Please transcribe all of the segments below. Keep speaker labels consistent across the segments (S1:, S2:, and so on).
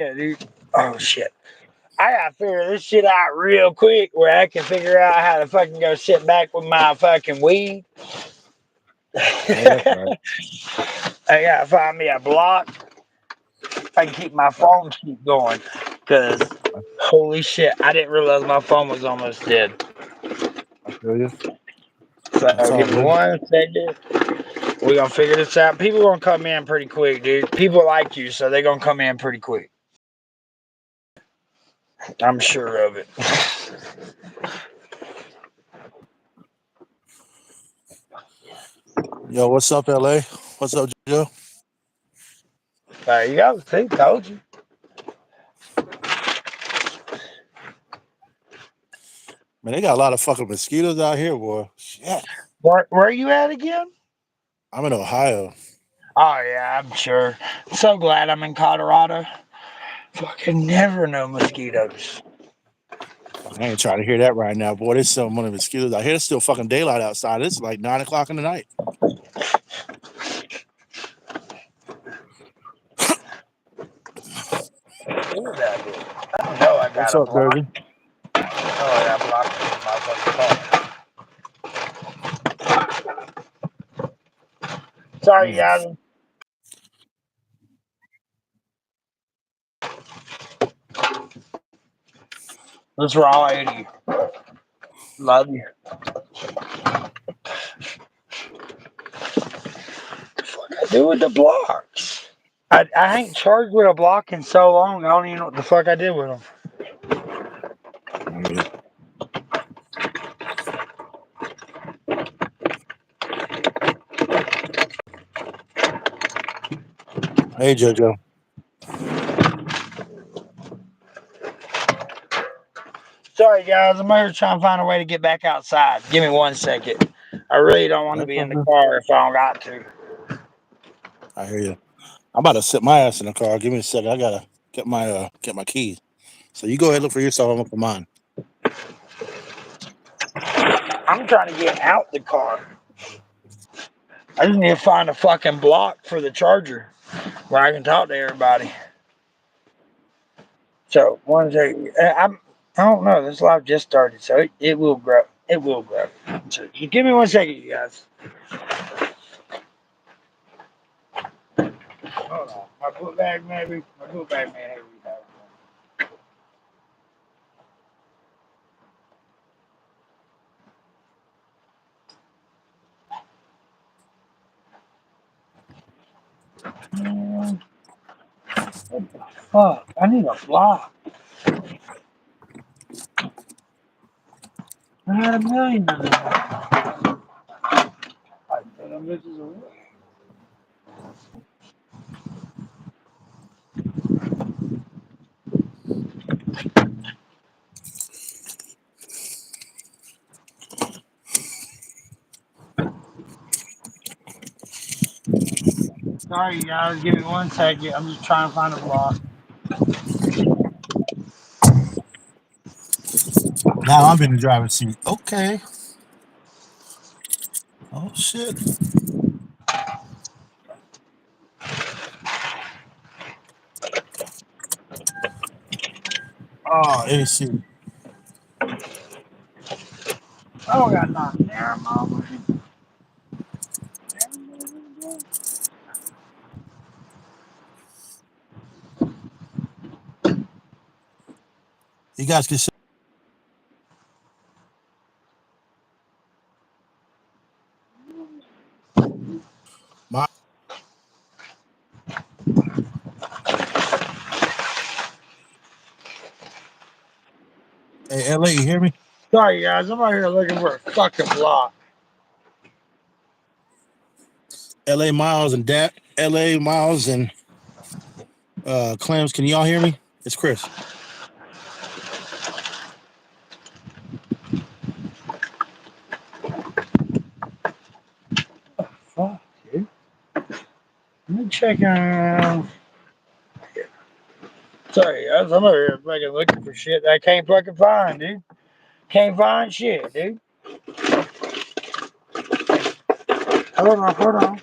S1: Yeah, dude. Oh shit. I gotta figure this shit out real quick where I can figure out how to fucking go sit back with my fucking weed.
S2: I know that's right.
S1: I gotta find me a block. I can keep my phone keep going. Cause holy shit, I didn't realize my phone was almost dead.
S2: I feel you.
S1: So
S2: That's
S1: give
S2: all
S1: me
S2: good.
S1: 1 second. We're gonna figure this out. People gonna come in pretty quick, dude. People like you, so they're gonna come in pretty quick. I'm sure of it.
S2: Yo, what's up, LA? What's up, Joe?
S1: There you go. See, told you.
S2: Man, they got a lot of fucking mosquitoes out here, boy. Shit.
S1: Where are you at again?
S2: I'm in Ohio.
S1: Oh yeah, I'm sure. So glad I'm in Colorado. Fucking never know mosquitoes.
S2: I ain't trying to hear that right now, boy. There's so many mosquitoes out here. It's still fucking daylight outside. It's like 9 o'clock in the night.
S1: Who is that dude? I know I got
S2: What's
S1: a
S2: up,
S1: block.
S2: Jersey?
S1: Oh, I got blocked in my fucking car. Sorry,
S2: Man,
S1: guys. This raw 80. Love you. What I do with the blocks? I ain't charged with a block in so long. I don't even know what the fuck I did with them.
S2: yeah. Hey, JoJo.
S1: Sorry, guys. I'm here trying to find a way to get back outside. Give me 1 second. I really don't want to
S2: That's
S1: be
S2: all
S1: in the
S2: good.
S1: car if I don't got to.
S2: I hear you. I'm about to sit my ass in the car. Give me a second. I gotta get my keys. So you go ahead and look for yourself. I'm gonna for mine.
S1: I'm trying to get out the car. I just need to find a fucking block for the charger where I can talk to everybody. So 1 second. I don't know. This live just started, so it will grow. It will grow. So just give me 1 second, you guys. Hold on. My book bag, maybe. My book bag, may have we have one. What the fuck? I need a block. I had a million of them. I throw them bitches away. Sorry, you guys. Give me 1 second. I'm just trying to find a block.
S2: Now I'm in the driver's seat. Okay. Oh shit. Oh, AC.
S1: I don't got nothing there, mama.
S2: You guys can sit. My hey, LA, you hear me?
S1: Sorry, guys. I'm out here looking for a fucking block.
S2: LA Miles and LA Miles and Clams. Can y'all hear me? It's Chris.
S1: Fuck, dude. Let me check on. Sorry, guys. I'm over here fucking looking for shit that I can't fucking find, dude. Can't find shit, dude. Hold on.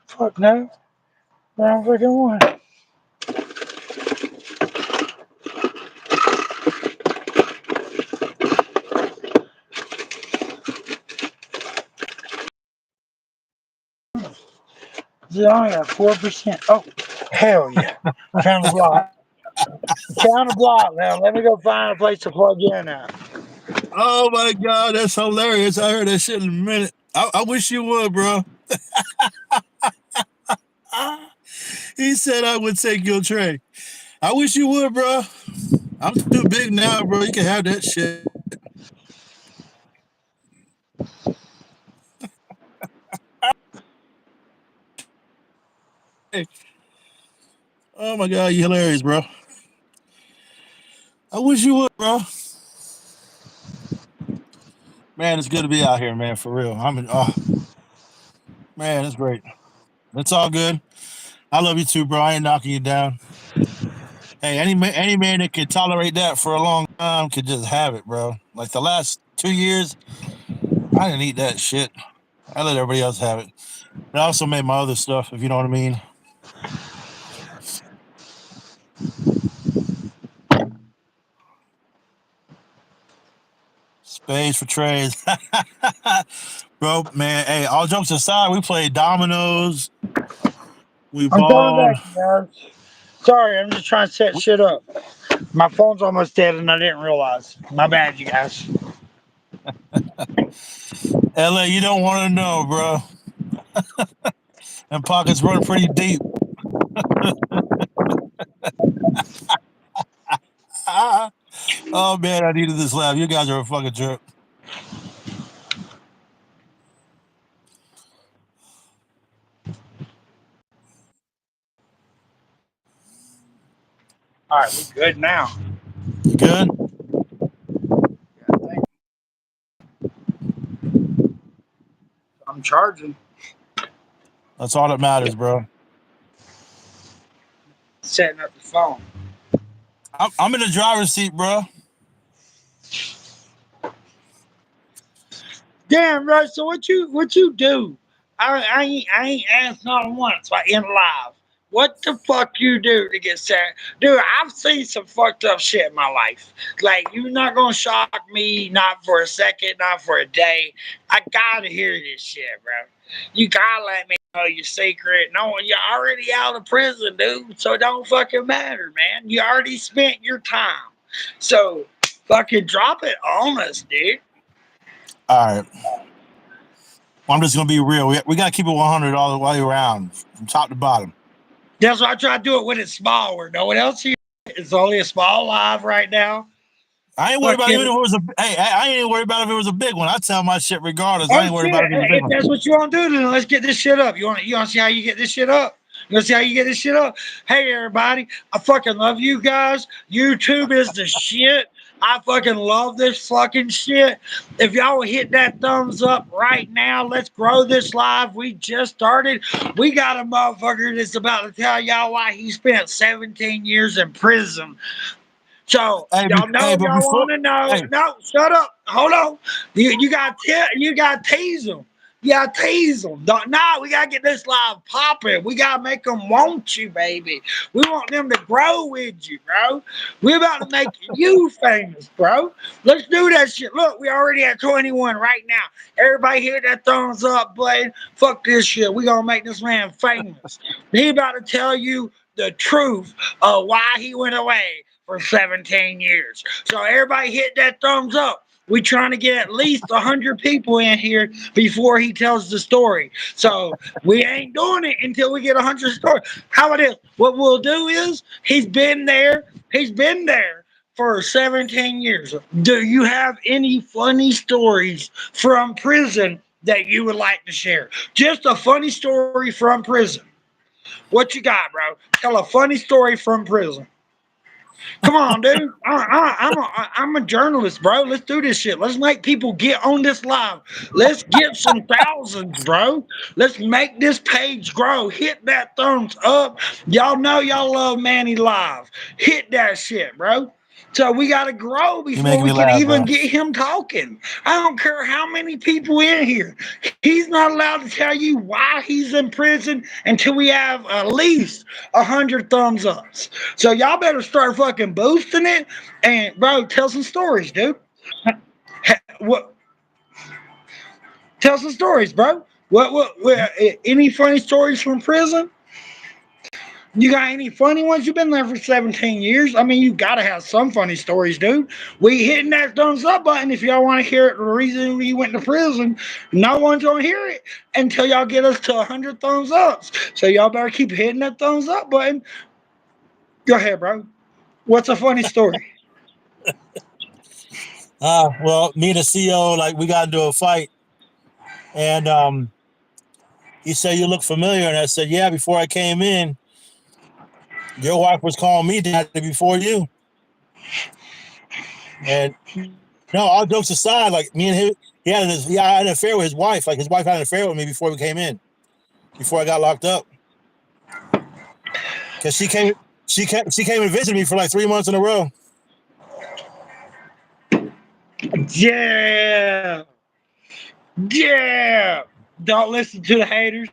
S1: Fuck no. Wrong fucking one. It's only at 4%. Oh, hell yeah! Found a block. Found a block. Now let me go find a place to plug in at.
S2: Oh my God, that's hilarious. I heard that shit in a minute. I wish you would, bro. He said I would take your tray. I wish you would, bro. I'm too big now, bro. You can have that shit. Oh my God, you hilarious, bro. I wish you would, bro. Man, it's good to be out here, man. For real. Oh man, it's great. It's all good. I love you too, bro. I ain't knocking you down. Hey, any man that can tolerate that for a long time could just have it, bro. Like the last 2 years, I didn't eat that shit. I let everybody else have it. But I also made my other stuff, if you know what I mean. Spades for trays. Bro, man, hey, all jokes aside, we played dominoes. We
S1: I'm coming
S2: balled.
S1: back, guys. Sorry, I'm just trying to set shit up. My phone's almost dead and I didn't realize. My bad, you guys.
S2: LA, you don't want to know, bro. And pockets run pretty deep. Oh man, I needed this laugh. You guys are a fucking jerk.
S1: All right, we good now.
S2: You good?
S1: I'm charging.
S2: That's all that matters, bro.
S1: Setting up the phone.
S2: I'm in the driver's seat, bro.
S1: Damn, right. So what you do? I ain't asked not once. I in live. What the fuck you do to get sad? Dude, I've seen some fucked up shit in my life. Like, you're not gonna shock me, not for a second, not for a day. I gotta hear this shit, bro. You gotta let me know your secret. No, you're already out of prison, dude. So it don't fucking matter, man. You already spent your time. So fucking drop it on us, dude.
S2: All right. Well, I'm just gonna be real. We gotta keep it 100 all the way around, from top to bottom.
S1: That's why I try to do it when it's smaller. No one else here. It's only a small live right now.
S2: I ain't worried about even if
S1: Fucking
S2: it was a. Hey, I ain't worried about if it was a big one. I tell my shit regardless. I
S1: oh
S2: ain't worried
S1: shit!
S2: about if it was a big
S1: If
S2: one.
S1: that's what you want to do, then let's get this shit up. You want to see how you get this shit up? You want to see how you get this shit up? Hey everybody, I fucking love you guys. YouTube is the shit. I fucking love this fucking shit. If y'all would hit that thumbs up right now, let's grow this live. We just started. We got a motherfucker that's about to tell y'all why he spent 17 years in prison. So
S2: Hey,
S1: y'all
S2: hey,
S1: know
S2: but
S1: y'all
S2: before,
S1: want to know.
S2: hey,
S1: No, shut up. Hold on. You got to tease them. You got to tease them. No, we got to get this live popping. We got to make them want you, baby. We want them to grow with you, bro. We're about to make you famous, bro. Let's do that shit. Look, we already at 21 right now. Everybody hit that thumbs up, Blade. Fuck this shit. We going to make this man famous. He about to tell you the truth of why he went away for 17 years. So everybody hit that thumbs up. We trying to get at least 100 people in here before he tells the story. So we ain't doing it until we get 100 stories. How about this? What we'll do is he's been there. He's been there for 17 years. Do you have any funny stories from prison that you would like to share? Just a funny story from prison. What you got, bro? Tell a funny story from prison. Come on, dude. I'm a journalist, bro. Let's do this shit. Let's make people get on this live. Let's get some thousands, bro. Let's make this page grow. Hit that thumbs up. Y'all know y'all love Manny Live. Hit that shit, bro. So we got to grow
S2: you
S1: before
S2: making
S1: we
S2: me
S1: can
S2: laugh,
S1: even
S2: bro.
S1: get him talking. I don't care how many people in here. He's not allowed to tell you why he's in prison until we have at least 100 thumbs ups. So y'all better start fucking boosting it. And bro, tell some stories, dude. What? Tell some stories, bro. Any funny stories from prison? You got any funny ones? You've been there for 17 years. I mean, you got to have some funny stories, dude. We hitting that thumbs up button if y'all want to hear it. The reason we went to prison, no one's going to hear it until y'all get us to 100 thumbs ups. So y'all better keep hitting that thumbs up button. Go ahead, bro. What's a funny story?
S2: Well, me and the CEO, like, we got into a fight, and he said, "You look familiar," and I said, "Yeah." Before I came in, your wife was calling me daddy before you. And no, all jokes aside, like, me and him, he had an affair with his wife. Like, his wife had an affair with me before we came in, before I got locked up, because she came and visited me for like 3 months in a row.
S1: Yeah. Yeah. Don't listen to the haters.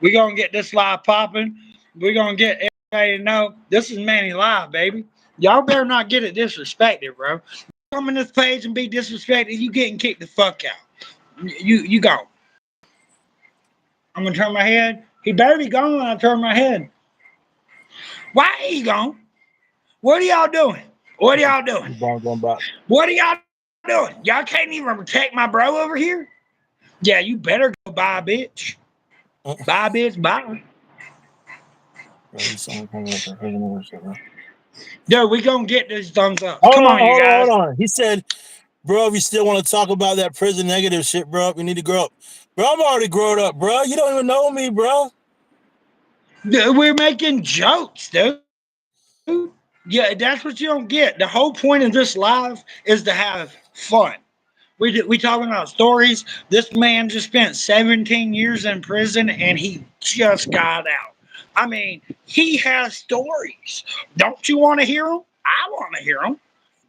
S1: We're going to get this live popping. We're going to get everybody to know this is Manny Live, baby. Y'all better not get it disrespected, bro. Come in this page and be disrespected, you getting kicked the fuck out. You go. I'm going to turn my head. He better be gone when I turn my head. Why he gone? What are y'all doing? What are y'all doing?
S2: Going back.
S1: What are y'all doing? Y'all can't even protect my bro over here? Yeah, you better go buy a bitch. Bye, bitch, bye. Dude, we gonna get these thumbs up. Come on, you guys.
S2: Hold on. He said, "Bro, if you still want to talk about that prison negative shit, bro, you need to grow up." Bro, I'm already grown up, bro. You don't even know me, bro.
S1: Dude, we're making jokes, dude. Yeah, that's what you don't get. The whole point of this live is to have fun. We talking about stories. This man just spent 17 years in prison and he just got out. I mean, he has stories. Don't you want to hear them? I want to hear them.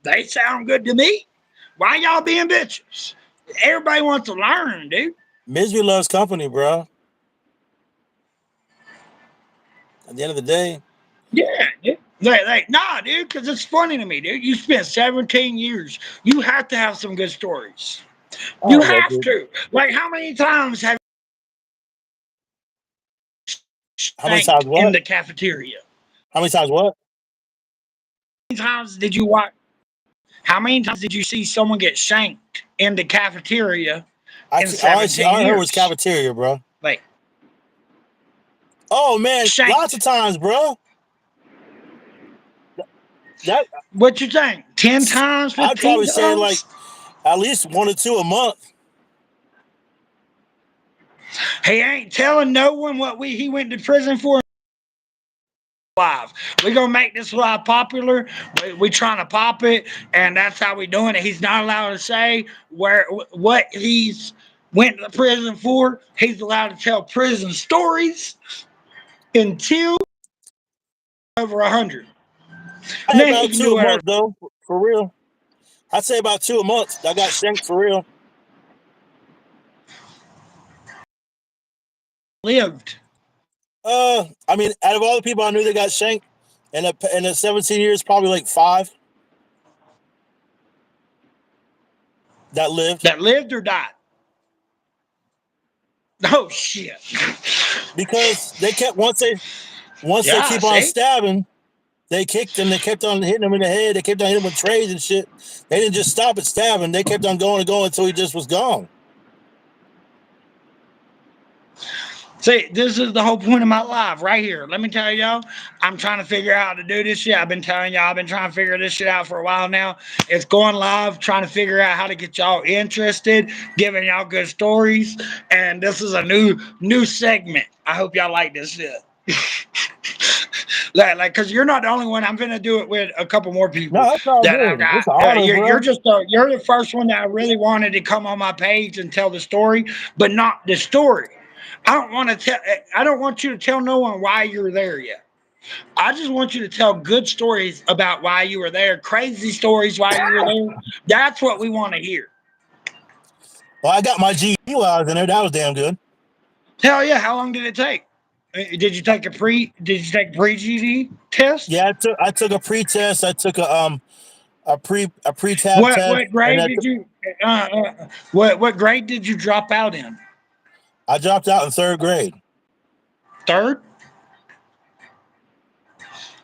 S1: They sound good to me. Why y'all being bitches? Everybody wants to learn, dude.
S2: Misery loves company, bro. At the end of the day,
S1: Yeah, dude. Nah, dude, because it's funny to me, dude. You spent 17 years. You have to have some good stories.
S2: I
S1: You
S2: don't know,
S1: have
S2: dude.
S1: to. Like, how many times have
S2: How many
S1: shanked
S2: times
S1: in
S2: what?
S1: the cafeteria?
S2: How many times what?
S1: How many times did you watch? How many times did you see someone get shanked in the cafeteria in
S2: All
S1: 17
S2: I heard was
S1: years?
S2: cafeteria, bro.
S1: Like,
S2: Oh man, lots of
S1: shanked.
S2: times, bro. That
S1: What you think? 10 times,
S2: I'd
S1: 15
S2: probably say like
S1: times?
S2: at least 1 or 2 a month.
S1: He ain't telling no one what he went to prison for. Live. We're gonna make this live popular. We trying to pop it, and that's how we doing it. He's not allowed to say what he's went to prison for. He's allowed to tell prison stories until over 100.
S2: I'd
S1: And
S2: say
S1: then he
S2: about
S1: can
S2: two
S1: do
S2: a
S1: whatever.
S2: month though, for real. I'd say about 2 a month. I got shanked for real.
S1: Lived.
S2: I mean, out of all the people I knew that got shanked in the 17 years, probably like 5 that lived,
S1: That lived or died. Oh shit.
S2: because they kept once they
S1: Yeah,
S2: keep on
S1: see?
S2: stabbing, they kicked them. They kept on hitting them in the head. They kept on hitting him with trays and shit. They didn't just stop at stabbing. They kept on going and going until he just was gone.
S1: See, this is the whole point of my life right here. Let me tell y'all, I'm trying to figure out how to do this shit. I've been telling y'all, I've been trying to figure this shit out for a while now. It's going live, trying to figure out how to get y'all interested, giving y'all good stories. And this is a new segment. I hope y'all like this shit. Cause you're not the only one. I'm gonna do it with a couple more
S2: No,
S1: people
S2: that's all
S1: that I've
S2: good.
S1: got.
S2: It's an honor,
S1: You're
S2: bro.
S1: just you're the first one that I really wanted to come on my page and tell the story, but not the story. I don't want to tell. I don't want you to tell no one why you're there yet. I just want you to tell good stories about why you were there, crazy stories why you were there. That's what we want to hear.
S2: Well, I got my GED while I was in there. That was damn good.
S1: Hell yeah! How long did it take? Did you take a pre? Did you take a pre GD test?
S2: Yeah, I took a pre-test. I took a pre-tab test,
S1: What
S2: and
S1: grade did you? What grade did you drop out in?
S2: I dropped out in third grade.
S1: Third?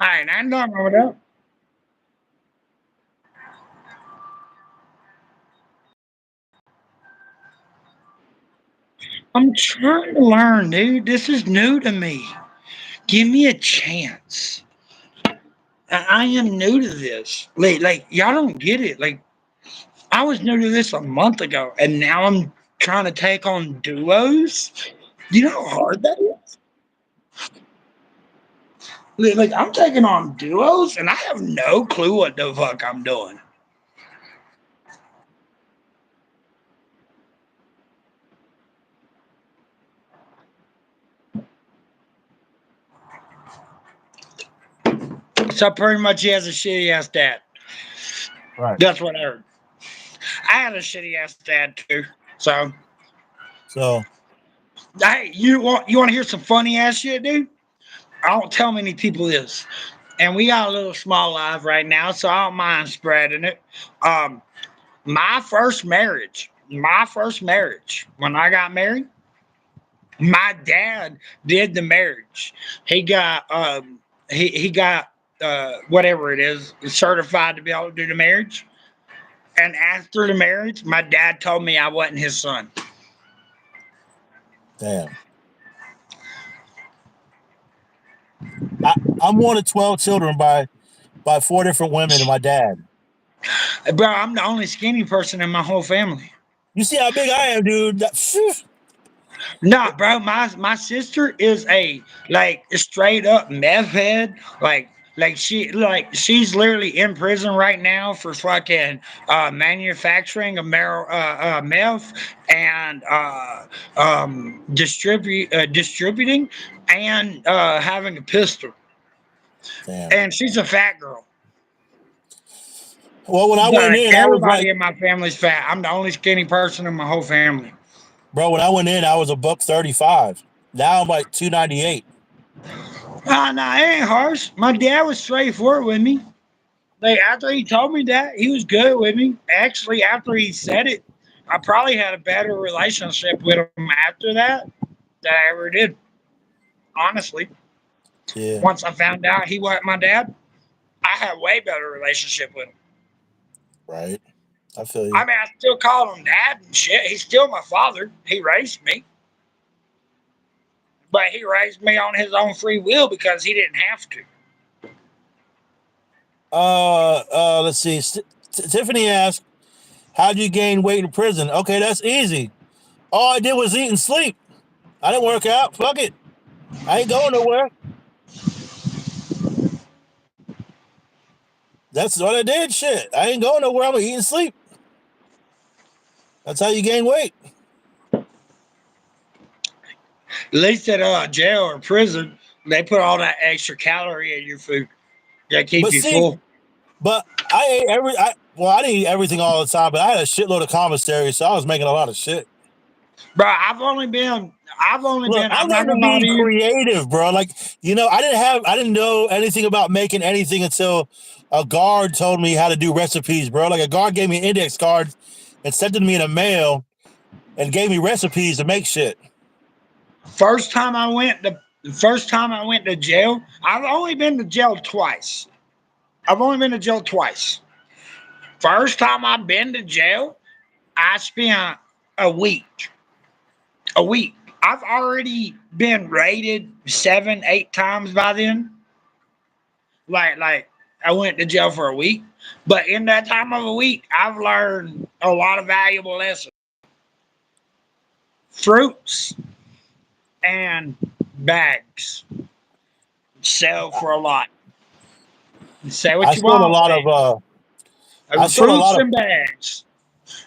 S1: All right, I know about that. I'm trying to learn, dude. This is new to me. Give me a chance. I am new to this. Like y'all don't get it. Like I was new to this a month ago, and now I'm trying to take on duos. You know how hard that is? Like I'm taking on duos, and I have no clue what the fuck I'm doing. So pretty much, he has a shitty ass dad.
S2: Right.
S1: That's what I heard. I had a shitty ass dad too. So
S2: So
S1: hey, you want to hear some funny ass shit, dude? I don't tell many people this, and we got a little small live right now, so I don't mind spreading it. Um, my first marriage, when I got married, my dad did the marriage. He got he got whatever it is certified to be able to do the marriage. And after the marriage, my dad told me I wasn't his son.
S2: damn. I'm one of 12 children by 4 different women and my dad.
S1: Bro, I'm the only skinny person in my whole family.
S2: You see how big I am, dude?
S1: Nah, bro, my sister is a like straight up meth head. She's literally in prison right now for fucking manufacturing of meth and distributing and having a pistol.
S2: Damn.
S1: And she's a fat girl.
S2: Well, when I went
S1: Like
S2: in, I was
S1: everybody
S2: like,
S1: in my family's fat. I'm the only skinny person in my whole family.
S2: bro, when I went in, I was a buck 35. Now I'm like 298.
S1: Nah, it ain't harsh. My dad was straightforward with me. Like after he told me that, he was good with me. Actually, after he said it, I probably had a better relationship with him after that I ever did. Honestly,
S2: Yeah,
S1: once I found out he wasn't my dad, I had way better relationship with him.
S2: right. I feel
S1: I
S2: you.
S1: mean, I still call him dad and shit. He's still my father. He raised me, but he raised me on his own free will because he didn't have to.
S2: Let's see. Tiffany asked, "How'd you gain weight in prison?" Okay, that's easy. All I did was eat and sleep. I didn't work out. Fuck it. I ain't going nowhere. That's what I did. Shit. I ain't going nowhere. I'm gonna eat and sleep. That's how you gain weight.
S1: At least at jail or prison, they put all that extra calorie in your food that keep
S2: But
S1: you
S2: see,
S1: full.
S2: but I ate I didn't eat everything all the time, but I had a shitload of commissary, so I was making a lot of shit.
S1: Bro, I've only been,
S2: Look, I
S1: I'm not
S2: learned to
S1: gonna lie to
S2: be
S1: you.
S2: creative, bro. Like, I didn't know anything about making anything until a guard told me how to do recipes, bro. Like a guard gave me an index card and sent it to me in a mail and gave me recipes to make shit.
S1: The first time I went to jail, I've only been to jail twice. I've only been to jail twice. First time I've been to jail, I spent a week. A week. I've already been raided 7, 8 times by then. Like I went to jail for a week, but in that time of a week, I've learned a lot of valuable lessons. Fruits and bags sell for a lot. Say
S2: I
S1: what you
S2: sold a
S1: want,
S2: lot of
S1: man.
S2: I sold a
S1: Fruits
S2: lot of
S1: and bags.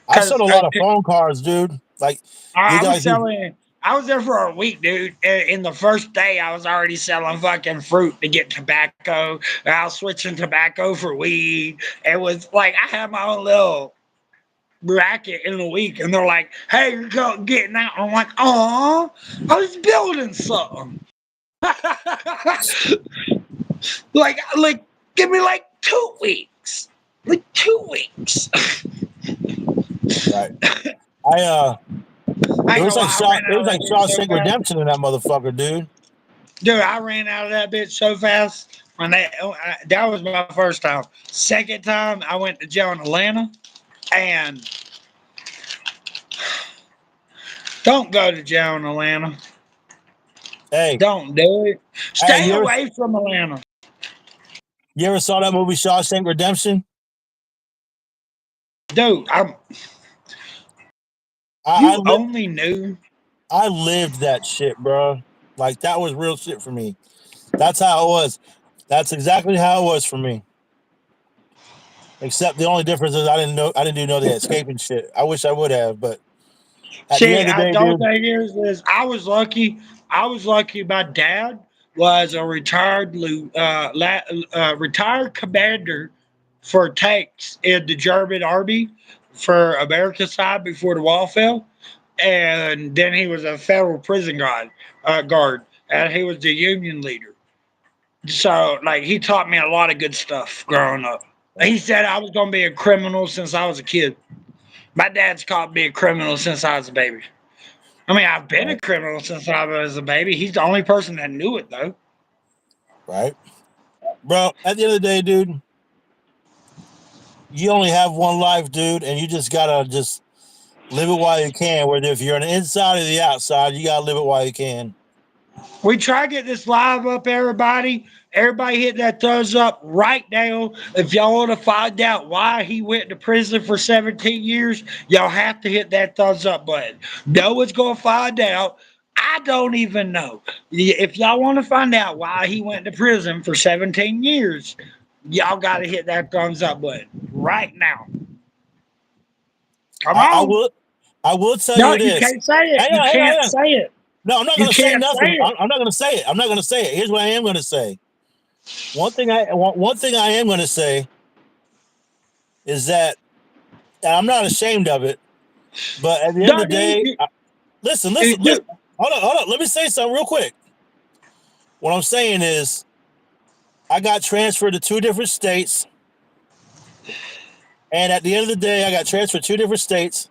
S2: I sold
S1: Cause
S2: a lot of phone cards, dude. Like you
S1: I was
S2: guys
S1: selling. I was there for a week, dude. In the first day, I was already selling fucking fruit to get tobacco. I was switching tobacco for weed. It was like I had my own little racket in a week, and they're like, "Hey, you're getting out." I'm like, "Oh, I was building something." like, give me like 2 weeks, like 2 weeks.
S2: right. I
S1: I
S2: It
S1: ain't
S2: was
S1: gonna
S2: like
S1: lie, I ran
S2: It
S1: out
S2: was
S1: of
S2: like
S1: that bitch so
S2: Shawshank
S1: fast.
S2: Redemption in that motherfucker, dude.
S1: Dude, I ran out of that bitch so fast. When that was my first time. Second time, I went to jail in Atlanta, and don't go to jail in Atlanta.
S2: Hey,
S1: Don't do it.
S2: hey,
S1: Stay away from Atlanta.
S2: you ever saw that movie Shawshank Redemption?
S1: Dude,
S2: I
S1: you
S2: li-
S1: only knew.
S2: I lived that shit, bro. Like that was real shit for me. That's how it was. That's exactly how it was for me. Except the only difference is I didn't do know the escaping shit. I wish I would have, but at the
S1: See,
S2: end of the
S1: I
S2: day,
S1: don't
S2: dude.
S1: think is I was lucky. I was lucky. My dad was a retired commander for tanks in the German army for America's side before the wall fell, and then he was a federal prison guard, and he was the union leader. So, like, he taught me a lot of good stuff growing up. He said I was going to be a criminal since I was a kid. My dad's caught me a criminal since I was a baby. I mean, I've been a
S2: Right,
S1: criminal since I was a baby. He's the only person that knew it, though.
S2: right, bro. At the end of the day, dude, you only have one life, dude, and you just gotta just live it while you can. Whether if you're on the inside or the outside, you gotta live it while you can.
S1: We try to get this live up, everybody. Everybody hit that thumbs up right now. If y'all want to find out why he went to prison for 17 years, y'all have to hit that thumbs up button. No one's going to find out. I don't even know. If y'all want to find out why he went to prison for 17 years, y'all got to hit that thumbs up button right now. Come
S2: I
S1: on.
S2: will. I will tell
S1: No,
S2: you
S1: you
S2: this.
S1: can't say it.
S2: Hang
S1: You
S2: on, hang on,
S1: can't
S2: hang on.
S1: say it.
S2: No, I'm not
S1: You
S2: gonna say
S1: can't say
S2: nothing.
S1: it.
S2: I'm not gonna say it. I'm not gonna say it. Here's what I am gonna say. One thing I am gonna say is that and I'm not ashamed of it. But at the end of
S1: No,
S2: the day, listen, listen.
S1: dude,
S2: Hold on. Let me say something real quick. What I'm saying is, I got transferred to two different states, and at the end of the day, I got transferred to two different states.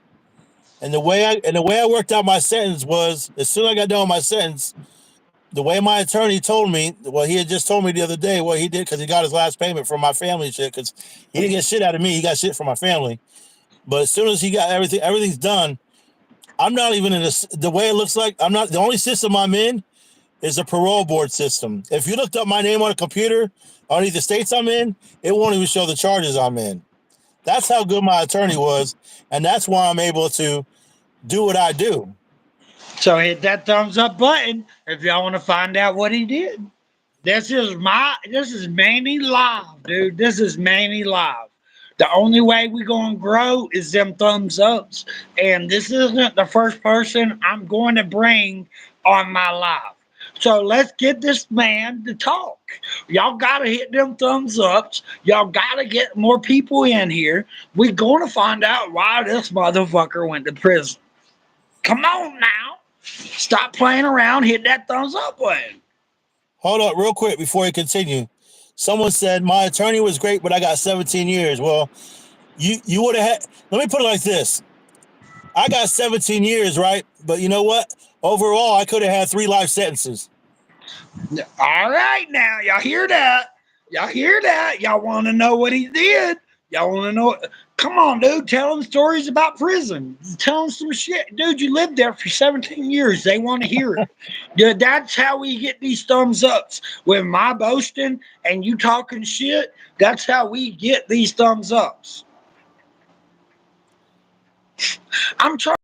S2: And the way I worked out my sentence was, as soon as I got done with my sentence, the way my attorney told me, well, he had just told me the other day what he did because he got his last payment from my family shit. Because he didn't get shit out of me, he got shit from my family. But as soon as he got everything's done. I'm not even in the way it looks like. I'm not the only system I'm in is a parole board system. If you looked up my name on a computer underneath the states I'm in, it won't even show the charges I'm in. That's how good my attorney was, and that's why I'm able to do what I do.
S1: so hit that thumbs up button if y'all want to find out what he did. This is Manny live, dude. This is Manny live. The only way we gonna grow is them thumbs ups. And this isn't the first person I'm going to bring on my live. So let's get this man to talk. Y'all gotta hit them thumbs ups. Y'all gotta get more people in here. We gonna find out why this motherfucker went to prison. Come on now. Stop playing around. Hit that thumbs up button.
S2: Hold up, real quick before you continue. Someone said my attorney was great, but I got 17 years. Well, you would have had. Let me put it like this: I got 17 years, right? But you know what? Overall, I could have had 3 life sentences.
S1: All right, now y'all hear that? Y'all hear that? Y'all want to know what he did? Y'all want to know? Come on, dude. Tell them stories about prison. Tell them some shit, dude. You lived there for 17 years. They want to hear it. Dude, that's how we get these thumbs ups. With my boasting and you talking shit, that's how we get these thumbs ups. I'm trying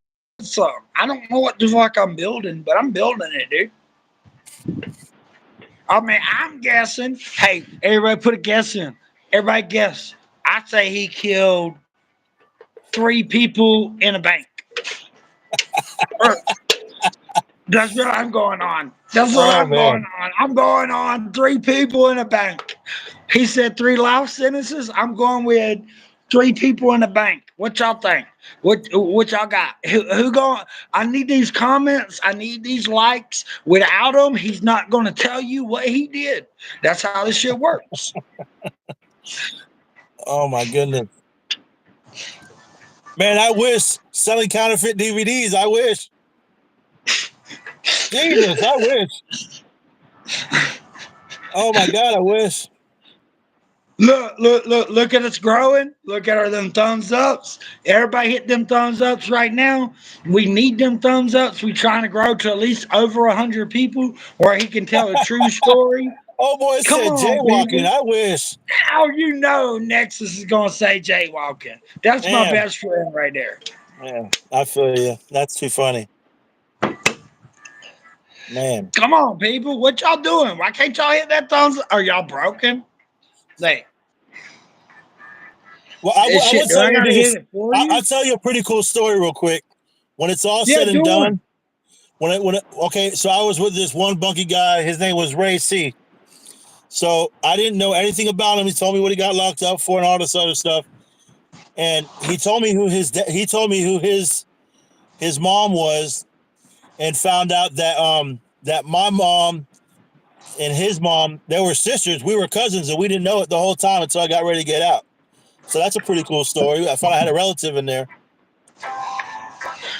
S1: some. I don't know what the fuck I'm building, but I'm building it, dude. I mean, I'm guessing. Hey, everybody put a guess in. Everybody guess. I say he killed 3 people in a bank. That's what I'm going on. That's what
S2: Oh
S1: I'm going
S2: man.
S1: on. I'm going on 3 people in a bank. He said 3 life sentences. I'm going with 3 people in a bank. What y'all think? What y'all got? Who going? I need these comments. I need these likes. Without them, he's not going to tell you what he did. That's how this shit works.
S2: Oh my goodness. Man, I wish selling counterfeit DVDs. I wish. Jesus, I wish. Oh my God, I wish.
S1: Look at us growing. Look at our them thumbs ups. Everybody hit them thumbs ups right now. We need them thumbs ups. We trying to grow to at least over 100 people where he can tell a true story.
S2: Oh boy
S1: Come
S2: said
S1: on,
S2: jaywalking.
S1: people.
S2: I wish.
S1: How you know Nexus is gonna say jaywalking? That's my
S2: Damn.
S1: best friend right there.
S2: Yeah, I feel you. That's too funny. Man.
S1: Come on, people. What y'all doing? Why can't y'all hit that thumbs up? Are y'all broken? Like,
S2: Well,
S1: this
S2: I will
S1: shit, do
S2: tell
S1: I
S2: you
S1: gotta hit
S2: this.
S1: it for you?
S2: I'll tell you a pretty cool story real quick. When it's all
S1: Yeah,
S2: said and
S1: do it.
S2: done, okay, so I was with this one bunky guy. His name was Ray C. So I didn't know anything about him. He told me what he got locked up for and all this other stuff. And he told me who his mom was, and found out that my mom and his mom, they were sisters. We were cousins, and we didn't know it the whole time until I got ready to get out. So that's a pretty cool story. I found I had a relative in there.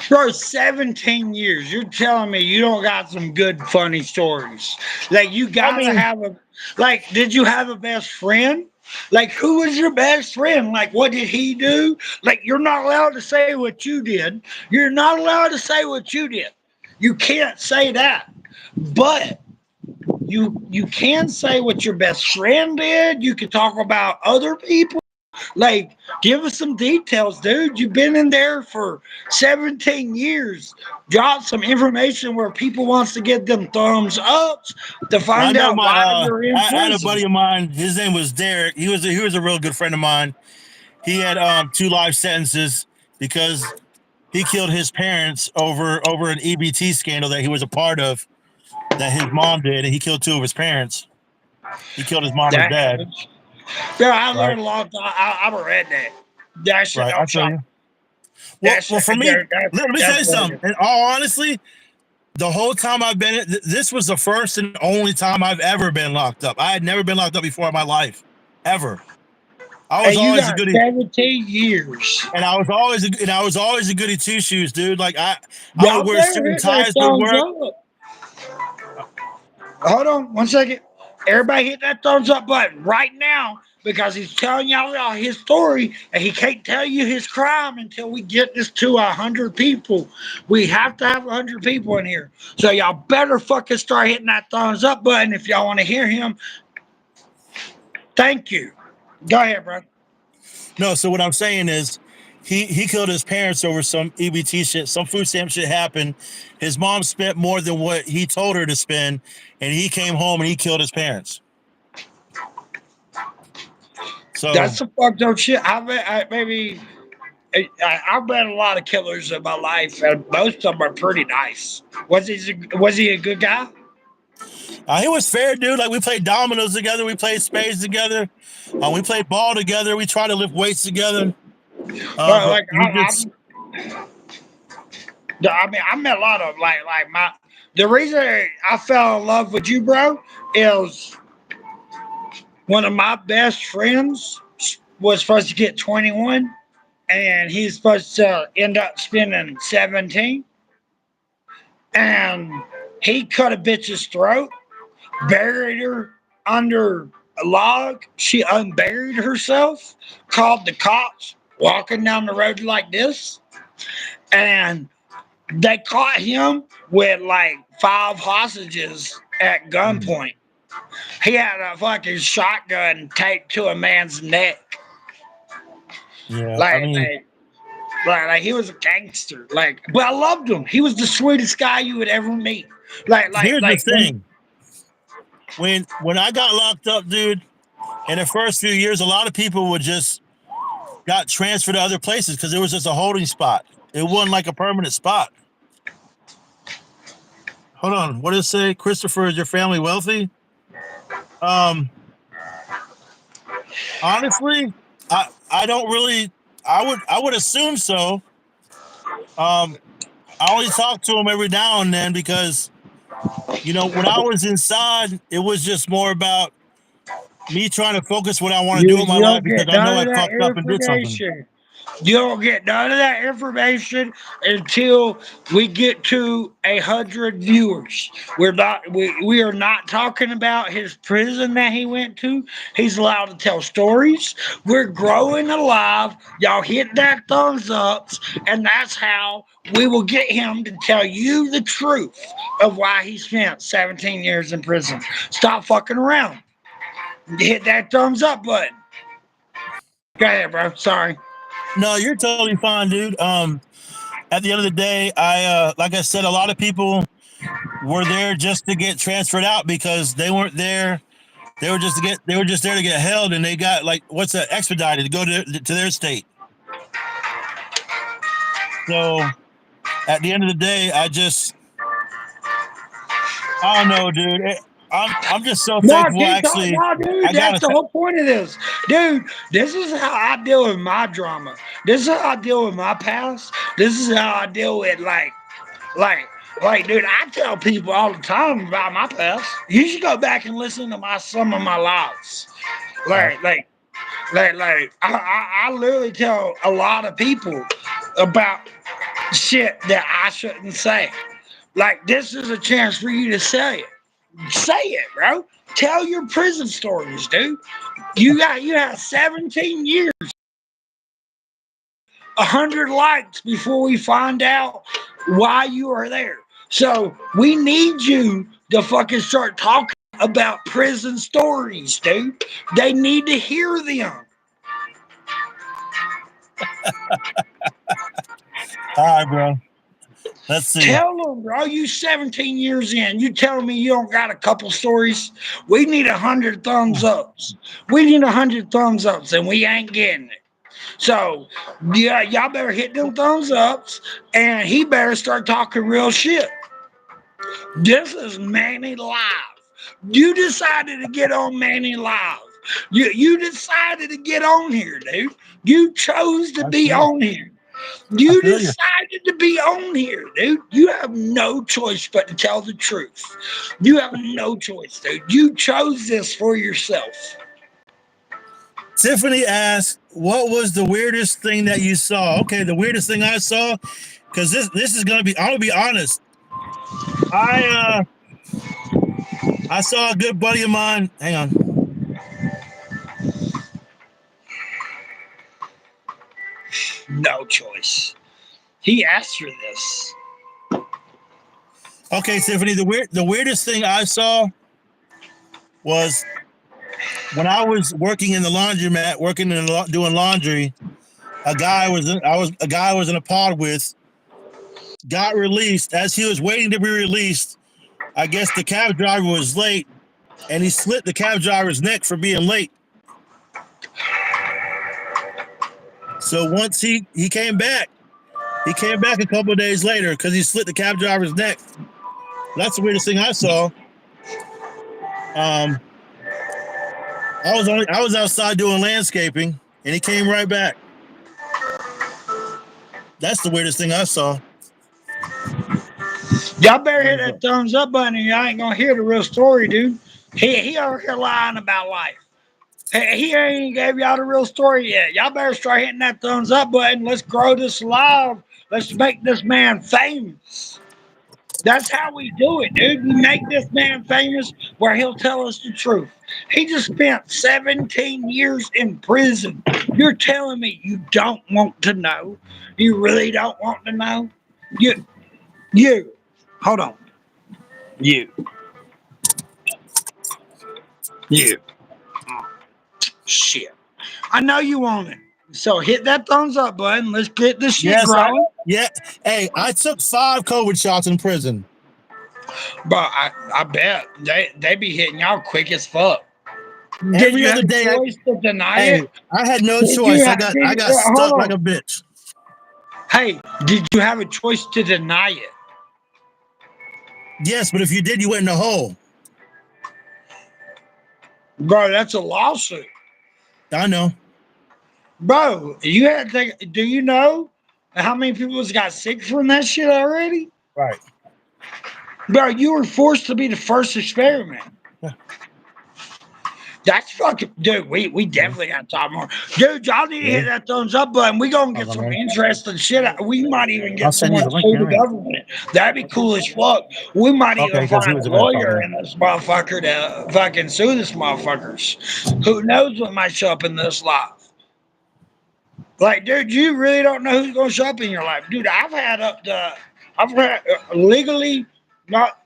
S1: Bro, 17 years. You're telling me you don't got some good, funny stories. Like, you
S2: I
S1: gotta
S2: mean,
S1: have a. Like, did you have a best friend? Like, who was your best friend? Like, what did he do? Like, you're not allowed to say what you did. You're not allowed to say what you did. You can't say that. But you can say what your best friend did. You can talk about other people. Like, give us some details, dude. You've been in there for 17 years. Drop some information where people wants to get them thumbs ups to
S2: I
S1: find
S2: know
S1: out
S2: my
S1: why you're in
S2: I had a
S1: prison.
S2: buddy of mine. His name was Derek. He was a real good friend of mine. He had 2 life sentences because he killed his parents over an EBT scandal that he was a part of, that his mom did, and he killed 2 of his parents. He killed his mom and his
S1: That
S2: dad.
S1: happens. Yeah, I
S2: Right,
S1: learned a lot. I'm a redneck. That shit
S2: right. I
S1: don't
S2: feel
S1: shock.
S2: you.
S1: That
S2: Well,
S1: shit,
S2: for me, let me tell
S1: that's
S2: you something.
S1: weird.
S2: In all honesty, the whole time I've been, this was the first and only time I've ever been locked up. I had never been locked up before in my life, ever. I was
S1: And you
S2: always a
S1: got
S2: goody,
S1: 17 years.
S2: and I was always a goody 2 shoes, dude. Like I would
S1: Y'all
S2: wear
S1: better
S2: suit and
S1: hit that
S2: ties to
S1: thumbs
S2: work.
S1: up. Hold on 1 second. Everybody hit that thumbs up button right now because he's telling y'all his story and he can't tell you his crime until we get this to 100 people. We have to have 100 people in here. So y'all better fucking start hitting that thumbs up button if y'all want to hear him. Thank you. Go ahead, bro.
S2: No, so what I'm saying is, he killed his parents over some EBT shit. Some food stamp shit happened. His mom spent more than what he told her to spend, and he came home and he killed his parents.
S1: That's
S2: So
S1: some fucked up shit. Maybe I've met a lot of killers in my life, and most of them are pretty nice. Was he a good guy?
S2: he was fair, dude. Like, we played dominoes together, we played spades together, we played ball together, we tried to lift weights together. But
S1: Like
S2: he just
S1: I met a lot of my. The reason I fell in love with you, bro, is one of my best friends was supposed to get 21, and he's supposed to end up spending 17, and he cut a bitch's throat, buried her under a log. She unburied herself, called the cops, walking down the road like this, and they caught him with like 5 hostages at gunpoint. He had a fucking shotgun taped to a man's neck.
S2: yeah. I
S1: Like,
S2: mean,
S1: like, like he was a gangster. Like, but I loved him. He was the sweetest guy you would ever meet. Like, like,
S2: here's the
S1: like when
S2: thing: when I got locked up, dude, in the first few years, a lot of people would just got transferred to other places because it was just a holding spot. It wasn't like a permanent spot. Hold on, what does it say? Christopher, is your family wealthy? Um, honestly, I don't really. I would assume so. Um, I only talk to him every now and then because, when I was inside, it was just more about me trying to focus what I want to
S1: you
S2: do with my
S1: you
S2: life
S1: don't
S2: because
S1: get
S2: I know
S1: none
S2: I
S1: of that
S2: fucked up and did something.
S1: information. You don't get none of that information until we get to 100 viewers. We are not talking about his prison that he went to. He's allowed to tell stories. We're growing alive. Y'all hit that thumbs ups, and that's how we will get him to tell you the truth of why he spent 17 years in prison. Stop fucking around. Hit that thumbs up button. Go ahead, bro. Sorry.
S2: No, you're totally fine, dude. At the end of the day, like I said, a lot of people were there just to get transferred out because they weren't there. They were just there to get held, and they got like what's that expedited to go to their state. So at the end of the day, I don't know, dude. I'm just so
S1: No,
S2: thankful.
S1: keep talking.
S2: Actually,
S1: No, dude,
S2: I got
S1: that's
S2: to.
S1: the whole point of this. Dude, this is how I deal with my drama. This is how I deal with my past. This is how I deal with like, dude, I tell people all the time about my past. You should go back and listen to some of my lives. Like, like, I literally tell a lot of people about shit that I shouldn't say. Like, this is a chance for you to say it. Say it, bro. Tell your prison stories, dude. You have 17 years, 100 likes before we find out why you are there. So we need you to fucking start talking about prison stories, dude. They need to hear them.
S2: All right, bro. Let's see.
S1: Tell them, bro. You 17 years in. You telling me you don't got a couple stories? We need 100 thumbs ups. We need 100 thumbs ups, and we ain't getting it. So, yeah, y'all better hit them thumbs ups, and he better start talking real shit. This is Manny Live. You decided to get on Manny Live. You decided to get on here, dude. You chose to
S2: I
S1: be
S2: feel,
S1: on here.
S2: I
S1: You
S2: feel you.
S1: decided to be on here, dude. You have no choice but to tell the truth. You have no choice, dude. You chose this for yourself.
S2: Tiffany asked, "What was the weirdest thing that you saw?" Okay, the weirdest thing I saw, because this is gonna be. I'm gonna be honest. I uh I saw a good buddy of mine. Hang on.
S1: No choice. He asked for this.
S2: Okay, Tiffany. The weirdest thing I saw was when I was working in the laundromat, doing laundry. A guy I was in a pod with got released. As he was waiting to be released, I guess the cab driver was late, and he slit the cab driver's neck for being late. So once he came back, a couple of days later because he slit the cab driver's neck. That's the weirdest thing I saw. Um, I was outside doing landscaping, and he came right back. That's the weirdest thing I saw.
S1: Y'all better hit that thumbs up button, and y'all ain't gonna hear the real story, dude. He over here lying about life. He ain't gave y'all the real story yet. Y'all better start hitting that thumbs up button. Let's grow this live. Let's make this man famous. That's how we do it, dude. We make this man famous where he'll tell us the truth. He just spent 17 years in prison. You're telling me you don't want to know? You really don't want to know? You, hold on. You, you. Shit. I know you want it. So hit that thumbs up button. Let's get this shit
S2: Yes,
S1: growing.
S2: hey, I took 5 COVID shots in prison.
S1: But I bet they be hitting y'all quick as fuck. Did
S2: Every
S1: you have
S2: other day,
S1: a choice to deny
S2: hey,
S1: it?
S2: I had no
S1: Did you
S2: choice.
S1: have,
S2: I got
S1: hold
S2: stuck like
S1: on.
S2: a bitch.
S1: Hey, did you have a choice to deny it?
S2: Yes, but if you did, you went in a hole.
S1: Bro, that's a lawsuit.
S2: I know.
S1: Bro, you had to think, do you know how many people has got sick from that shit already?
S2: Right.
S1: Bro, you were forced to be the first experiment.
S2: Yeah.
S1: That's fucking dude. We definitely got to talk more, dude. Y'all need to hit that thumbs up button. We gonna get some interesting shit. We might even
S2: I'll
S1: get
S2: send you
S1: someone
S2: the
S1: to
S2: link
S1: sue
S2: here,
S1: the
S2: man.
S1: government. That'd be cool as fuck. We might
S2: Okay,
S1: even
S2: because he
S1: find
S2: was
S1: a
S2: going to talk
S1: lawyer
S2: about.
S1: in this motherfucker to fucking sue this motherfuckers. Who knows what might show up in this life? Like, dude, you really don't know who's gonna show up in your life, dude. I've had legally, not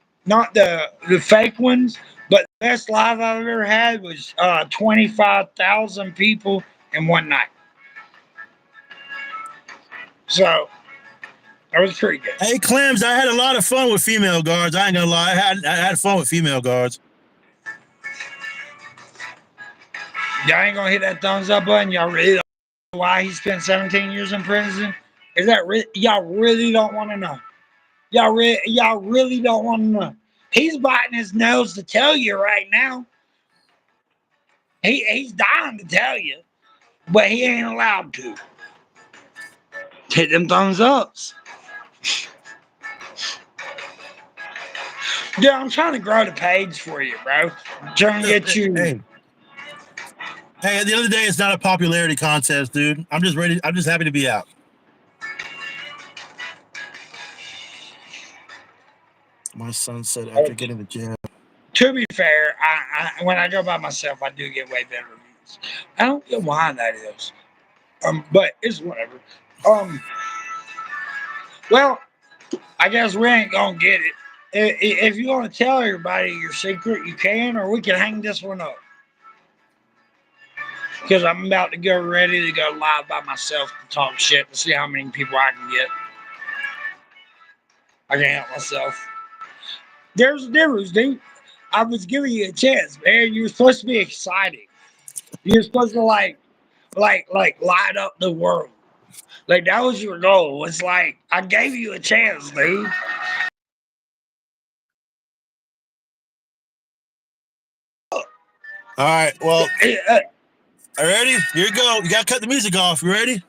S1: the fake ones, but the best live I've ever had was 25,000 people in one night. So that was pretty good.
S2: Hey, Clams, I had a lot of fun with female guards. I ain't gonna lie. I had fun with female guards.
S1: Y'all ain't gonna hit that thumbs up button. Y'all really don't know why he spent 17 years in prison? Is that y'all really don't want to know? Y'all really don't want to know. He's biting his nose to tell you right now. He's dying to tell you, but he ain't allowed to. Hit them thumbs ups. Dude, I'm trying to grow the page for you, bro. I'm trying to get you.
S2: Hey, at the end of the day, it's not a popularity contest, dude. I'm just ready. I'm just happy to be out. My son said after getting the jab.
S1: To be fair, when I go by myself, I do get way better reviews. I don't get why that is. But it's whatever. Well, I guess we ain't gonna get it. If you want to tell everybody your secret, you can, or we can hang this one up. Because I'm about to go ready to go live by myself to talk shit to see how many people I can get. I can't help myself. There's a difference, dude. I was giving you a chance, man. You were supposed to be exciting. You're supposed to light up the world. Like that was your goal. It's like I gave you a chance, dude.
S2: All right. Well,
S1: Uh,
S2: are you ready? Here you go. You gotta cut the music off. You ready?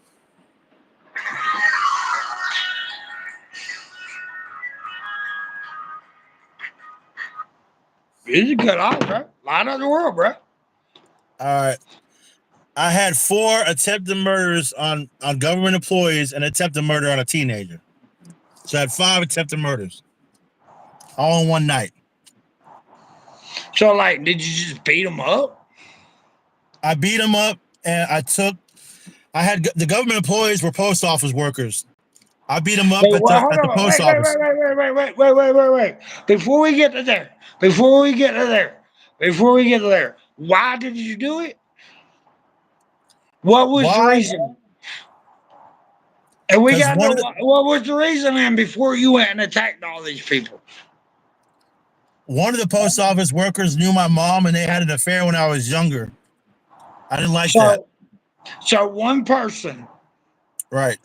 S1: Music cut off, bro. Light up the world, bro.
S2: All right. I had 4 attempted murders on government employees and attempted murder on a teenager. So I had 5 attempted murders, all in one night.
S1: So, like, did you just beat them up?
S2: I beat them up, and I had the government employees were post office workers. I beat them up
S1: Wait, well, hold
S2: at the
S1: on.
S2: post office.
S1: Wait. Before we get to there, why did you do it? What was the
S2: Why?
S1: reason? And we
S2: Because
S1: got to know what was the reason then before you went and attacked all these people.
S2: one of the post office workers knew my mom, and they had an affair when I was younger. I didn't like that.
S1: So one person.
S2: Right.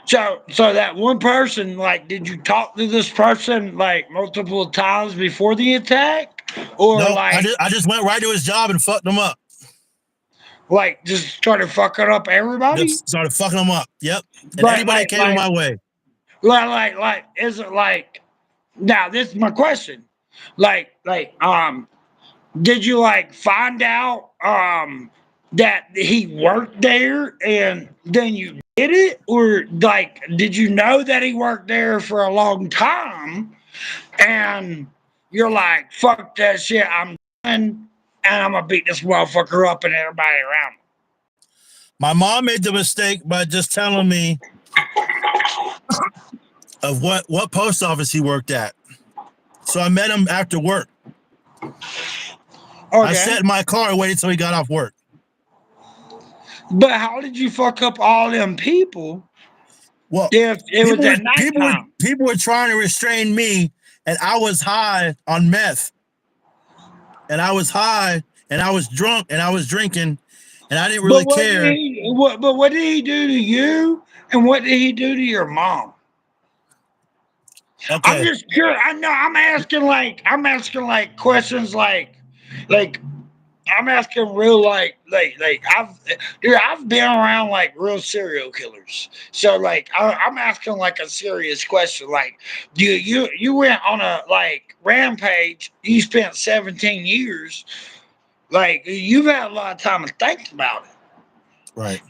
S1: So that one person, like, did you talk to this person like multiple times before the attack, or
S2: No,
S1: like
S2: I just went right to his job and fucked him up.
S1: just started fucking up everybody?
S2: Just started fucking them up. Yep. And
S1: Like
S2: anybody
S1: like
S2: that came in
S1: like
S2: my way.
S1: like is it like now this is my question. Did you like find out that he worked there and then you did it? Or like did you know that he worked there for a long time and you're like, fuck that shit, I'm done and I'm gonna beat this motherfucker up and everybody around me?
S2: My mom made the mistake by just telling me of what post office he worked at. So I met him after work. I
S1: Okay.
S2: sat in my car and waited till he got off work.
S1: But how did you fuck up all them people
S2: Well,
S1: if it was at nighttime?
S2: people were trying to restrain me, and I was high on meth, and I was high, and I was drunk, and I was drinking, and I didn't really care.
S1: What did he do to you? And what did he do to your mom? I'm
S2: Okay.
S1: just curious. I know I'm asking like questions like I'm asking real I've been around like real serial killers. So like I'm asking like a serious question. Like you went on a like rampage. You spent 17 years. Like you've had a lot of time to think about it.
S2: Right.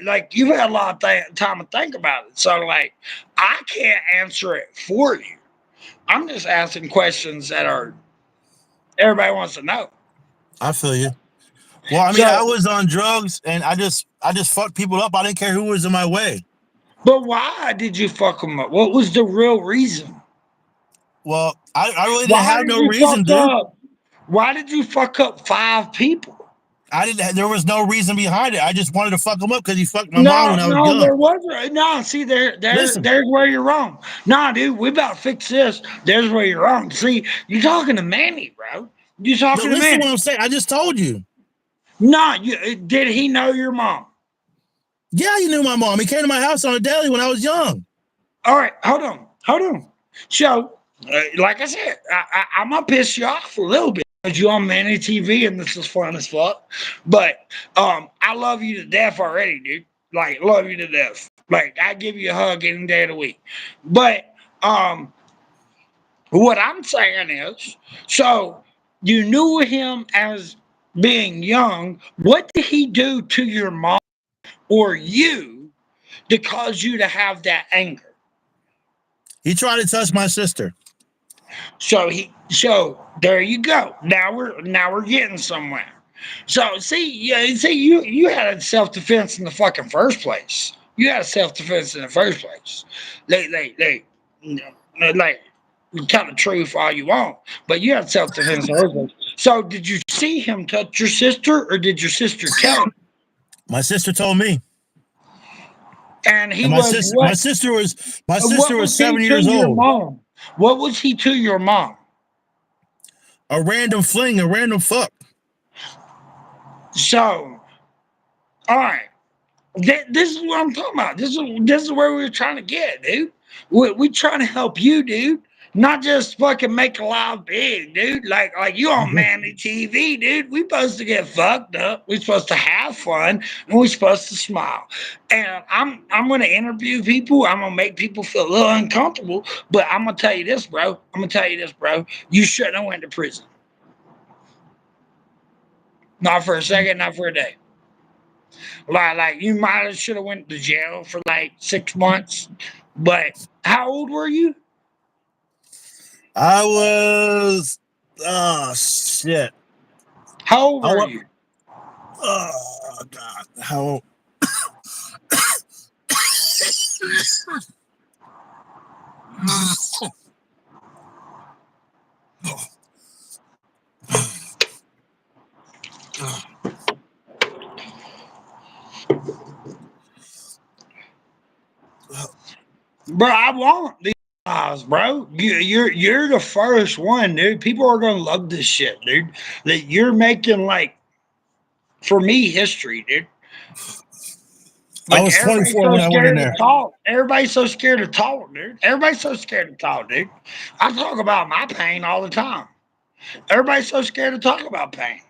S1: Like you've had a lot of time to think about it. So like I can't answer it for you. I'm just asking questions that are everybody wants to know.
S2: I feel you. Well, I mean, I
S1: So,
S2: was on drugs and I just fucked people up. I didn't care who was in my way.
S1: but why did you fuck them up? What was the real reason?
S2: Well, I really didn't
S1: Why
S2: have
S1: did
S2: no
S1: you
S2: reason,
S1: fuck
S2: dude.
S1: up? Why did you fuck up 5 people?
S2: I didn't. There was no reason behind it. I just wanted to fuck him up because he fucked my mom
S1: No,
S2: when I was
S1: no,
S2: young.
S1: there wasn't. No, see,
S2: Listen,
S1: there's where you're wrong. Nah, dude, we about to fix this. There's where you're wrong. See, you talking to Manny, bro. You
S2: no,
S1: talking to
S2: listen to
S1: Manny.
S2: what I'm saying. I just told you.
S1: Nah, did he know your mom?
S2: Yeah, you knew my mom. He came to my house on a daily when I was young.
S1: All right, hold on. So, like I said, I'm gonna piss you off a little bit because you're on Manny TV and this is fun as fuck. But I love you to death already, dude. Like, love you to death. Like, I give you a hug any day of the week. But um, what I'm saying is, so you knew him as being young. What did he do to your mom or you to cause you to have that anger?
S2: He tried to touch my sister.
S1: So there you go. Now we're getting somewhere. So see, yeah, see, you had a self defense in the fucking first place. You had a self defense in the first place. They you know, like tell the truth all you want, but you had self defense in the first place. So did you see him touch your sister, or did your sister tell you?
S2: My sister told me,
S1: And he
S2: and my
S1: was
S2: sister, my
S1: what?
S2: sister was, my sister
S1: What
S2: was
S1: was he
S2: 7 years
S1: to your
S2: old.
S1: mom? What was he to your mom?
S2: A random fling, a random fuck.
S1: So, all right. This is what I'm talking about. This is where we were trying to get, dude. We trying to help you, dude. Not just fucking make a life big, dude. Like you on Manly TV, dude. We supposed to get fucked up. We supposed to have fun, and we supposed to smile. And I'm gonna interview people. I'm gonna make people feel a little uncomfortable. But I'm gonna tell you this, bro. I'm gonna tell you this, bro. You shouldn't have went to prison. Not for a second. Not for a day. Like you might have should have went to jail for like 6 months. But how old were you?
S2: I was, oh shit.
S1: How old
S2: I
S1: were
S2: was,
S1: you?
S2: oh god, how?
S1: Bro, I want these guys, bro. You're the first one, dude. People are gonna love this shit, dude. That you're making like for me history, dude.
S2: I
S1: Like
S2: was
S1: everybody's
S2: 24
S1: so
S2: when I went in
S1: scared to
S2: there.
S1: talk. Everybody's so scared to talk, dude. Everybody's so scared to talk, dude. I talk about my pain all the time. Everybody's so scared to talk about pain.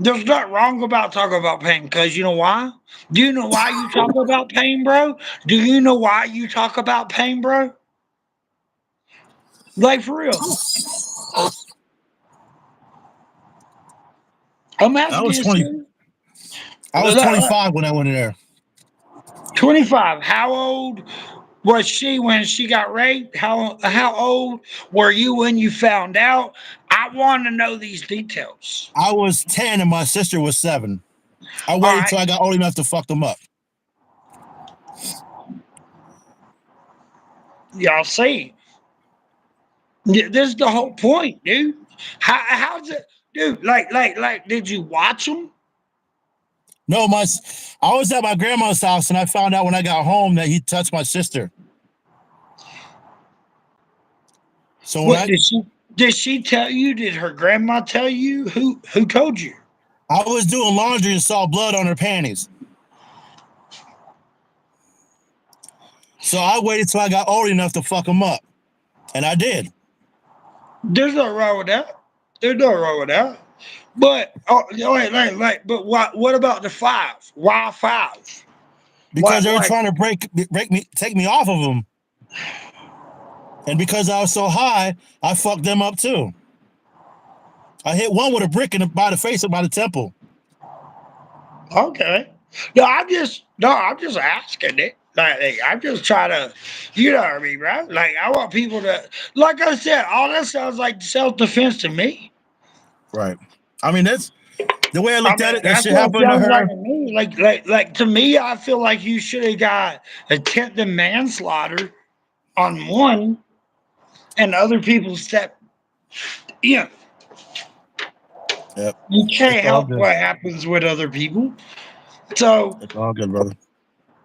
S1: There's nothing wrong about talking about pain because you know why? Do you know why you talk about pain, bro? Do you know why you talk about pain, bro? Like for real. I'm
S2: I
S1: asking
S2: was
S1: you
S2: 20.
S1: serious.
S2: I was 25 when I went in there.
S1: 25. How old was she when she got raped? How old were you when you found out? I want to know these details.
S2: I was 10 and my sister was 7. I
S1: All
S2: waited
S1: right.
S2: till I got old enough to fuck them up.
S1: Y'all see. This is the whole point, dude. How's it, dude? Like, did you watch them?
S2: No, I was at my grandma's house and I found out when I got home that he touched my sister. So when
S1: What did she tell you? Did her grandma tell you? Who told you?
S2: I was doing laundry and saw blood on her panties. So I waited till I got old enough to fuck them up. And I did.
S1: There's no wrong with that. There's no wrong with that. But but what about the 5? Why 5?
S2: Because they were
S1: Like
S2: trying to take me off of them. And because I was so high, I fucked them up too. I hit one with a brick by the face and by the temple.
S1: Okay. No, I'm just asking it. Like, I'm just trying to, you know what I mean, bro? Like, I want people to, like I said, all that sounds like self defense to me.
S2: Right. I mean, that's the way I
S1: I
S2: looked at
S1: mean,
S2: it. That
S1: that's
S2: shit
S1: what it
S2: happened to
S1: sounds
S2: her.
S1: like to me. Like to me, I feel like you should have got attempted manslaughter on one, and other people step. You know,
S2: Yep.
S1: you
S2: It's
S1: can't
S2: all
S1: help
S2: good.
S1: what happens with other people. So
S2: It's all good, brother.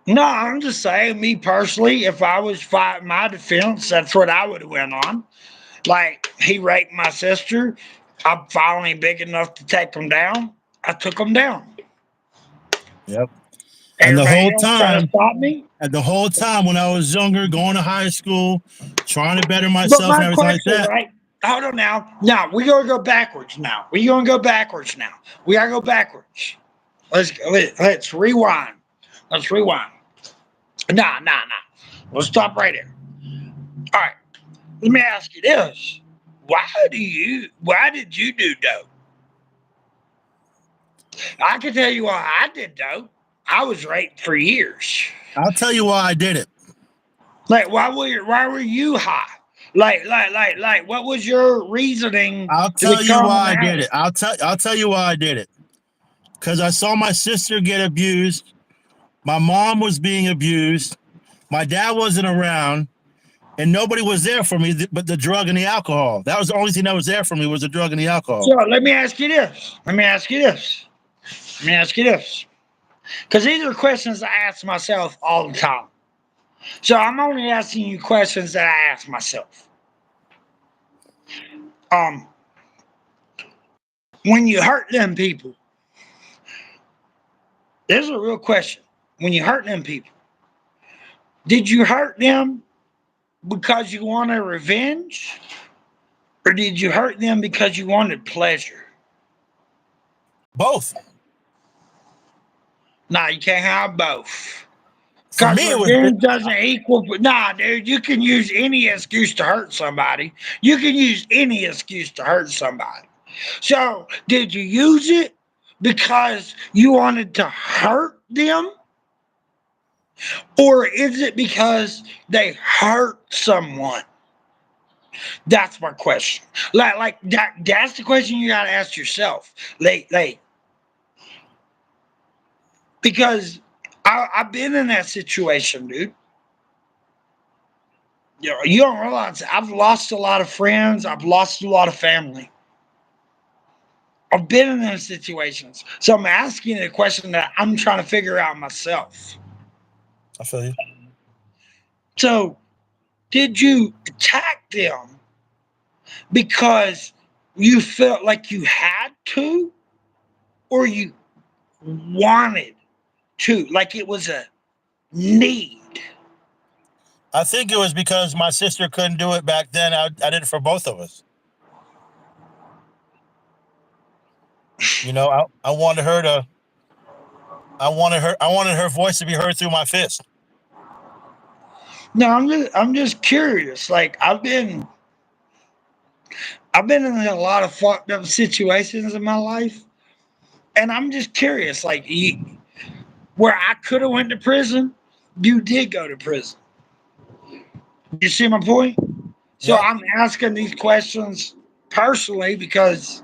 S1: no, I'm just saying, me personally, if I was fighting my defense, that's what I would have went on. Like, he raped my sister. I'm finally big enough to take him down. I took him down.
S2: Yep. And the
S1: Everybody
S2: whole
S1: else try to
S2: time,
S1: stop me.
S2: when I was younger, going to high school, trying to better
S1: But
S2: myself
S1: my
S2: and everything like
S1: question,
S2: that.
S1: right? Hold on now. Now we're gonna go backwards. Now we're gonna go backwards. Now we gotta go backwards. Let's rewind. Let's rewind. Nah. Let's stop right here. All right. Let me ask you this: Why did you do dope? I can tell you why I did dope. I was raped for years.
S2: I'll tell you why I did it.
S1: Like, why were you high? Like, what was your reasoning
S2: I'll
S1: to
S2: tell you
S1: become
S2: why
S1: an
S2: I did
S1: addict?
S2: it. I'll tell you why I did it. Because I saw my sister get abused. My mom was being abused. My dad wasn't around, and nobody was there for me but the drug and the alcohol. That was the only thing that was there for me was the drug and the
S1: So
S2: alcohol.
S1: let me ask you this. Let me ask you this. Let me ask you this. Because these are questions I ask myself all the time. So I'm only asking you questions that I ask myself. Um, when you hurt them people, there's a real question. When you hurt them people, did you hurt them because you wanted revenge? Or did you hurt them because you wanted pleasure?
S2: Both.
S1: Nah, you can't have both.
S2: For
S1: Because
S2: me, it was.
S1: revenge doesn't equal. Nah, dude, you can use any excuse to hurt somebody. You can use any excuse to hurt somebody. So, did you use it because you wanted to hurt them? Or is it because they hurt someone? That's my question. Like that's the question you gotta ask yourself. Because I've been in that situation, dude. You don't realize I've lost a lot of friends. I've lost a lot of family. I've been in those situations. So I'm asking you a question that I'm trying to figure out myself.
S2: I feel you.
S1: So, did you attack them because you felt like you had to, or you wanted to? Like it was a need?
S2: I think it was because my sister couldn't do it back then. I did it for both of us. You know, I wanted her to. I wanted her voice to be heard through my fist.
S1: No, I'm just curious. Like I've been in a lot of fucked up situations in my life, and I'm just curious. Like where I could have went to prison, you did go to prison. You see my point? So
S2: Yep.
S1: I'm asking these questions personally because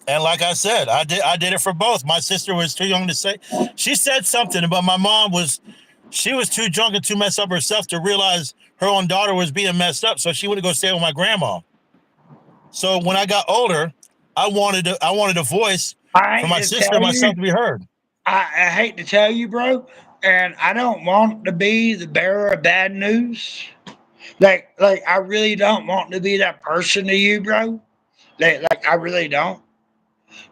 S2: And like I said, I did it for both. My sister was too young to say. She said something, but my mom was. She was too drunk and too messed up herself to realize her own daughter was being messed up, so she would go stay with my grandma. So when I got older, I wanted a voice
S1: I
S2: for my
S1: hate to
S2: sister
S1: tell
S2: and myself
S1: you,
S2: to be heard.
S1: I hate to tell you, bro, and I don't want to be the bearer of bad news. Like I really don't want to be that person to you, bro. Like I really don't.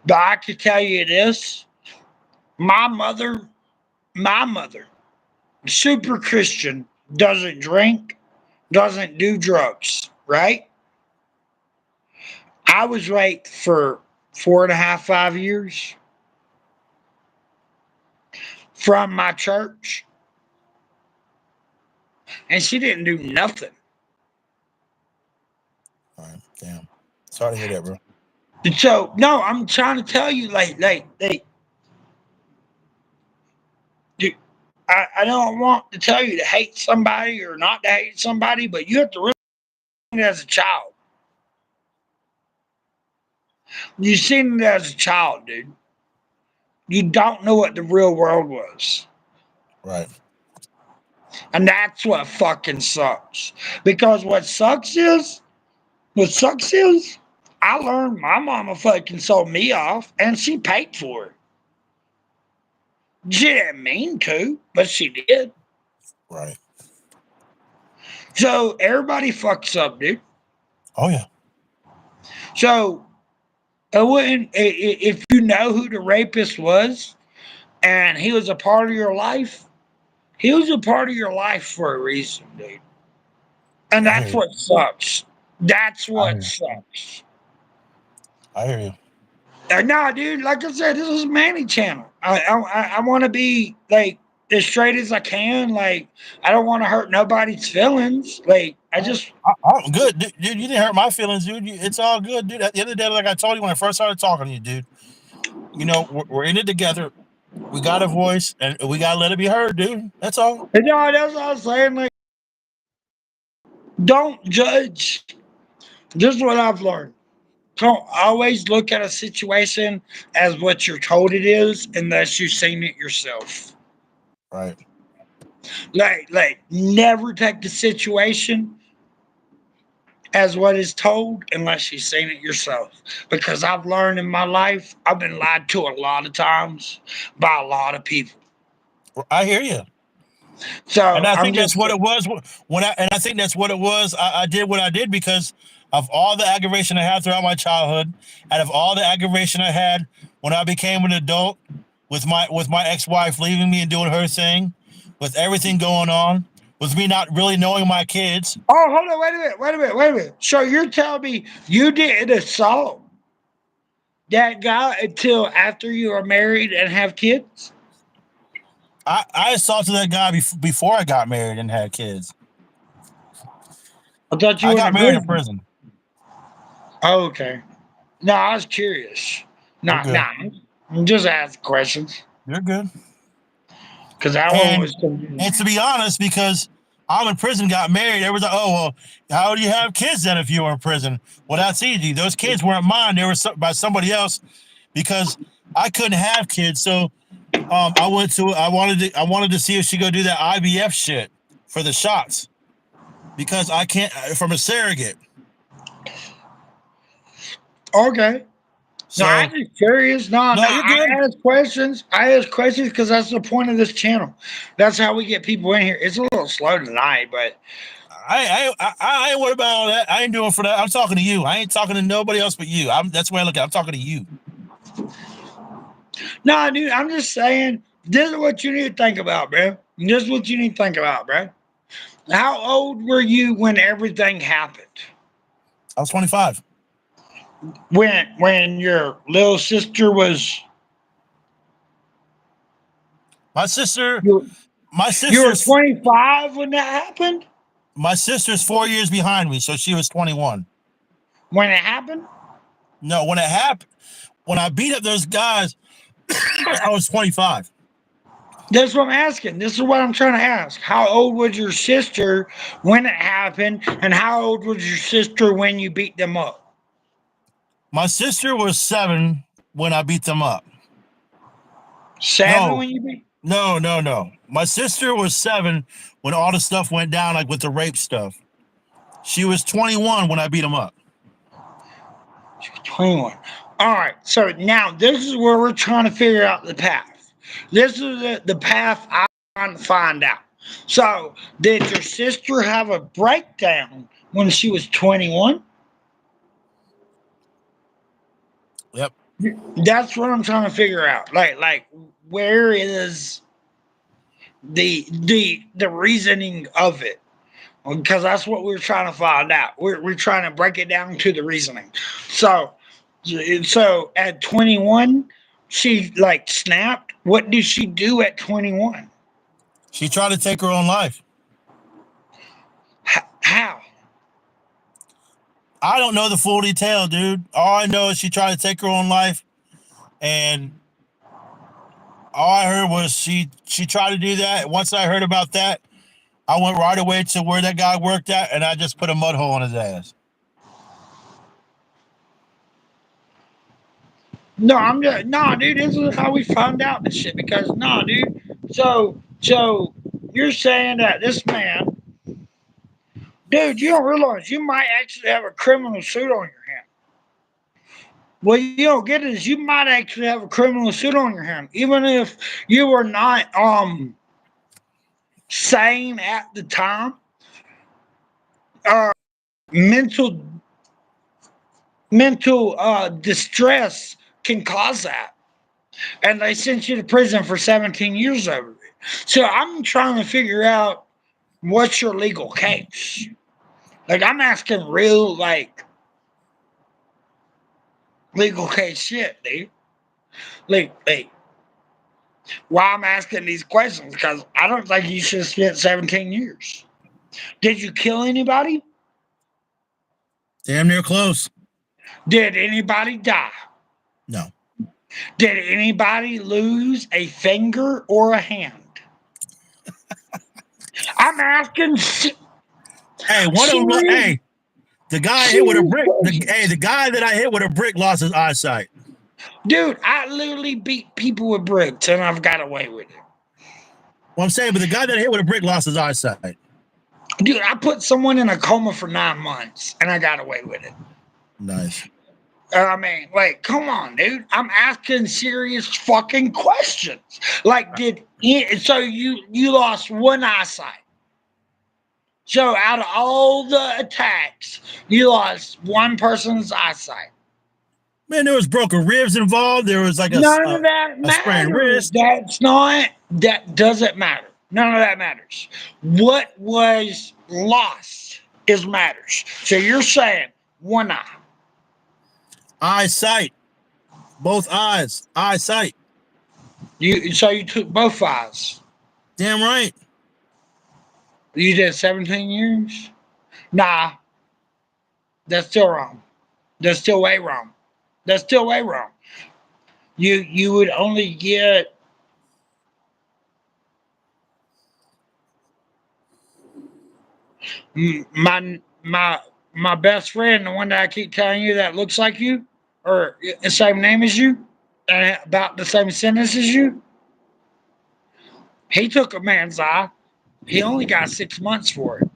S1: But I could tell you this: my mother, my mother, super Christian, doesn't drink, doesn't do drugs, right? I was raped for 4.5, 5 years from my church, and she didn't do nothing.
S2: All right, damn. Sorry to hear that, bro.
S1: So no, I'm trying to tell you, dude, I don't want to tell you to hate somebody or not to hate somebody, but you have to realize it as a child. You seen it as a child, dude. You don't know what the real world was.
S2: Right.
S1: And that's what fucking sucks. Because what sucks is, I learned my mama fucking sold me off and she paid for it. She didn't mean to, but she did.
S2: Right.
S1: So everybody fucks up, dude.
S2: Oh yeah.
S1: So I wouldn't, if you know who the rapist was and he was a part of your life, he was a part of your life for a reason, dude. And
S2: I hear
S1: that's
S2: you.
S1: what sucks. That's
S2: I
S1: what
S2: hear you.
S1: sucks.
S2: I hear you.
S1: Nah, dude. Like I said, this is Manny channel. I want to be like as straight as I can. Like I don't want to hurt nobody's feelings. Like I just
S2: I'm good, dude. You didn't hurt my feelings, dude. It's all good, dude. At the end of the day, like I told you when I first started talking to you, dude. We're in it together. We got a voice, and we gotta let it be heard, dude. That's all.
S1: no. That's what I'm saying. Like don't judge. This is what I've learned. Don't always look at a situation as what you're told it is, unless you've seen it yourself.
S2: Right.
S1: Like never take the situation as what is told unless you've seen it yourself. Because I've learned in my life, I've been lied to a lot of times by a lot of people.
S2: I hear you. And
S1: So
S2: I
S1: I'm
S2: think that's
S1: just
S2: what it was and I think that's what it was. I did what I did because of all the aggravation I had throughout my childhood, out of all the aggravation I had when I became an adult, with my ex-wife leaving me and doing her thing, with everything going on, with me not really knowing my kids.
S1: oh, hold on, wait a minute. So you're telling me you didn't assault that guy until after you were married and have kids?
S2: I assaulted that guy before I got married and had kids.
S1: I thought you
S2: I
S1: were in
S2: got
S1: a
S2: married in
S1: prison.
S2: prison.
S1: Oh, okay. No, I was curious.
S2: You're
S1: Nah,
S2: good.
S1: nah. I'm just asking questions
S2: You're good.
S1: because that one
S2: And
S1: was confusing.
S2: and to be honest, because I'm in prison, got married, everyone's like, oh well, how do you have kids then if you were in prison? Well, that's easy. Those kids weren't mine; they were by somebody else because I couldn't have kids. So I wanted to see if she go do that IVF shit for the shots because I can't from a surrogate.
S1: Okay. No,
S2: So
S1: I'm just curious. No,
S2: no,
S1: no,
S2: you're
S1: I
S2: good.
S1: ask questions. I ask questions because that's the point of this channel. That's how we get people in here. It's a little slow tonight, but
S2: I ain't worried about all that. I ain't doing for that. I'm talking to you. I ain't talking to nobody else but you. That's the way I look at it. I'm talking to you.
S1: no, dude, I'm just saying this is what you need to think about, bro. This is what you need to think about, bro. How old were you when everything happened?
S2: I was 25.
S1: When your little sister was
S2: My sister,
S1: you
S2: my
S1: you were
S2: sister's
S1: 25 when that happened?
S2: my sister's 4 years behind me, so she was 21.
S1: When it happened?
S2: No, when it happened, when I beat up those guys, I was 25.
S1: That's what I'm asking. This is what I'm trying to ask. How old was your sister when it happened, and how old was your sister when you beat them up?
S2: My sister was 7 when I beat them up.
S1: 7
S2: No,
S1: when you beat?
S2: no. My sister was 7 when all the stuff went down, like with the rape stuff. She was 21 when I beat them up.
S1: 21. All right. So now this is where we're trying to figure out the path. This is the path I'm trying to find out. So did your sister have a breakdown when she was 21?
S2: Yep.
S1: That's what I'm trying to figure out. Like where is the reasoning of it? Because that's what we're trying to find out. We're trying to break it down to the reasoning. So so at 21, she like snapped. What did she do at 21?
S2: She tried to take her own life.
S1: How?
S2: I don't know the full detail, dude. All I know is she tried to take her own life, and all I heard was she tried to do that. Once I heard about that, I went right away to where that guy worked at, and I just put a mud hole in his ass.
S1: No, I'm just dude. This is how we found out this shit. Because dude. So you're saying that this man, dude, you don't realize you might actually have a criminal suit on your hand. What you don't get is you might actually have a criminal suit on your hand, even if you were not sane at the time. Uh, mental distress can cause that, and they sent you to prison for 17 years over it. So I'm trying to figure out what's your legal case. Like I'm asking real legal case shit, dude. Like why I'm asking these questions because I don't think you should have spent 17 years. Did you kill anybody?
S2: Damn near close.
S1: Did anybody die?
S2: No.
S1: Did anybody lose a finger or a hand? I'm asking.
S2: Hey, one of them. Hey, the guy I hit with a brick. The guy that I hit with a brick lost his eyesight.
S1: Dude, I literally beat people with bricks and I've got away with it.
S2: Well, I'm saying, but the guy that I hit with a brick lost his eyesight.
S1: Dude, I put someone in a coma for 9 months and I got away with it.
S2: Nice.
S1: I mean, like, come on, dude. I'm asking serious fucking questions. Like, so you lost one eyesight. So out of all the attacks, you lost one person's eyesight.
S2: Man, there was broken ribs involved. There was like
S1: None of that
S2: a sprained
S1: matters.
S2: wrist.
S1: That doesn't matter. None of that matters. What was lost is matters. So you're saying one eye.
S2: Eyesight. Both eyes. Eyesight.
S1: So you took both eyes.
S2: Damn right.
S1: You did 17 years? Nah. That's still wrong. That's still way wrong. That's still way wrong. You would only get my best friend, the one that I keep telling you that looks like you, or the same name as you, and about the same sentence as you. He took a man's eye. He only got 6 months for it.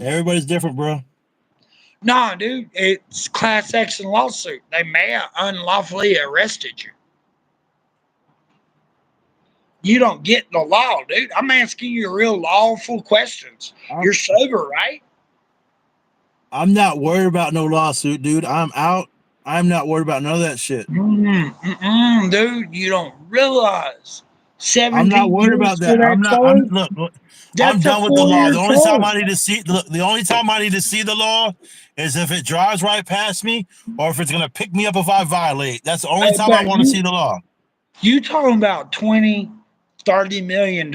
S2: Everybody's different, bro.
S1: Nah, dude, it's class action lawsuit. They may have unlawfully arrested you. You don't get the law, dude. I'm asking you real lawful questions. You're sober, right?
S2: I'm not worried about no lawsuit, dude. I'm out. I'm not worried about none of that shit.
S1: Dude, you don't realize. 17
S2: I'm not worried about that. I'm done with the law. The only time I need to see the law is if it drives right past me or if it's gonna pick me up if I violate. That's the only time I want to see the law.
S1: You talking about $20-30 million.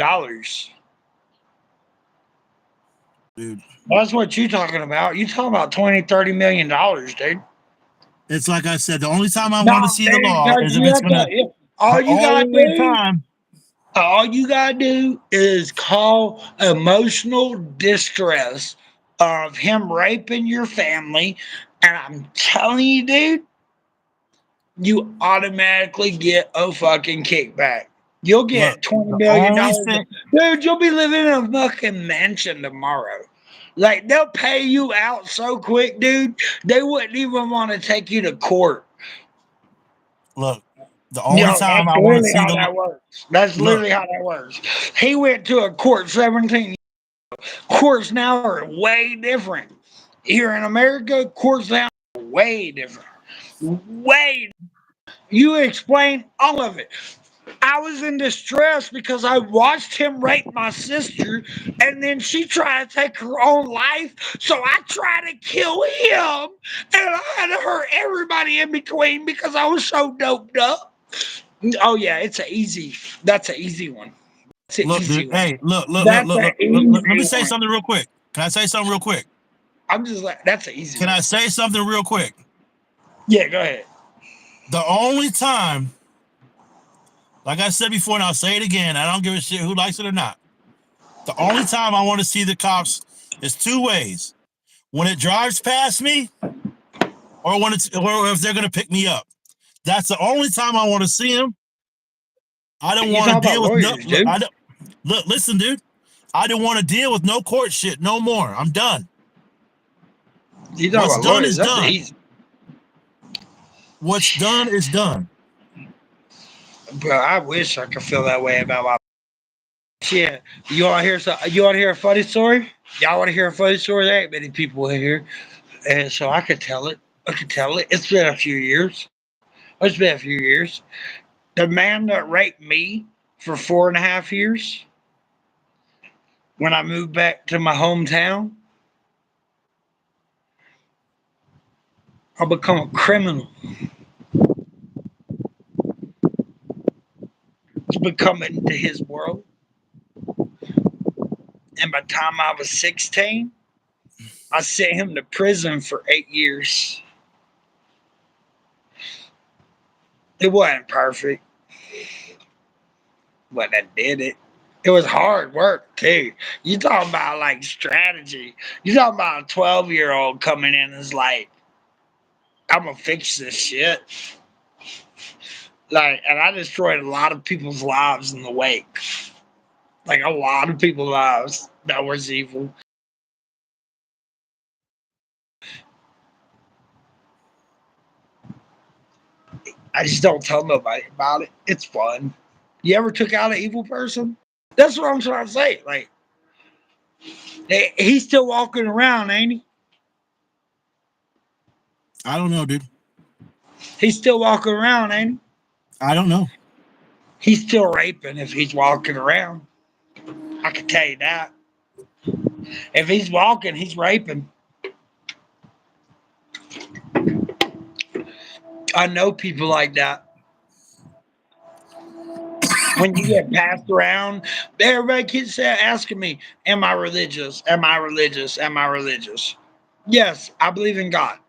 S2: Dude.
S1: That's what you talking about. You talking about $20-30 million, dude.
S2: It's like I said, the only time I want to see the law is if it's gonna
S1: all you gotta do is call emotional distress of him raping your family, and I'm telling you, dude, you automatically get a fucking kickback. You'll get $20 million. Dude, you'll be living in a fucking mansion tomorrow. Like, they'll pay you out so quick, dude, they wouldn't even want to take you to court.
S2: Look, the only time I want to see
S1: that works. That's literally how that works. He went to a court 17 years ago. Courts now are way different. Here in America, courts now are way different. Way different. You explain all of it. I was in distress because I watched him rape my sister, and then she tried to take her own life. So I tried to kill him, and I had to hurt everybody in between because I was so doped up. Oh yeah, that's an easy one.
S2: Look, dude, hey, look. Let me say something real quick. Can I say something real quick?
S1: I'm just like, that's an easy
S2: Can
S1: one.
S2: I say something real quick?
S1: Yeah, go ahead.
S2: The only time, like I said before, and I'll say it again, I don't give a shit who likes it or not. The only time I want to see the cops is two ways: when it drives past me, or when or if they're gonna pick me up. That's the only time I want to see them. I don't
S1: You
S2: want to
S1: talk about
S2: deal with no.
S1: lawyers, dude.
S2: I don't look. Listen, dude. I don't want to deal with no court shit no more. I'm done.
S1: You talk
S2: What's
S1: about
S2: done
S1: lawyers.
S2: is
S1: That's
S2: done.
S1: easy.
S2: What's done is done.
S1: Bro, I wish I could feel that way about my. Yeah, you want to hear some? You want to hear a funny story? Y'all want to hear a funny story? There ain't many people in here, and so I could tell it. I could tell it. It's been a few years. It's been a few years. The man that raped me for 4.5 years when I moved back to my hometown, I become a criminal to become into his world. And by the time I was 16, I sent him to prison for 8 years. It wasn't perfect, but I did it. It was hard work too. You talking about like strategy. You talking about a 12-year-old coming in and is like, I'm gonna fix this shit. Like, and I destroyed a lot of people's lives in the wake. Like a lot of people's lives that was evil. I just don't tell nobody about it. It's fun. You ever took out an evil person? That's what I'm trying to say. Like, he's still walking around, ain't he?
S2: I don't know, dude.
S1: He's still walking around, ain't he?
S2: I don't know.
S1: He's still raping if he's walking around. I can tell you that. If he's walking, he's raping. I know people like that. When you get passed around, everybody keeps asking me, am I religious? Am I religious? Am I religious? Yes, I believe in God.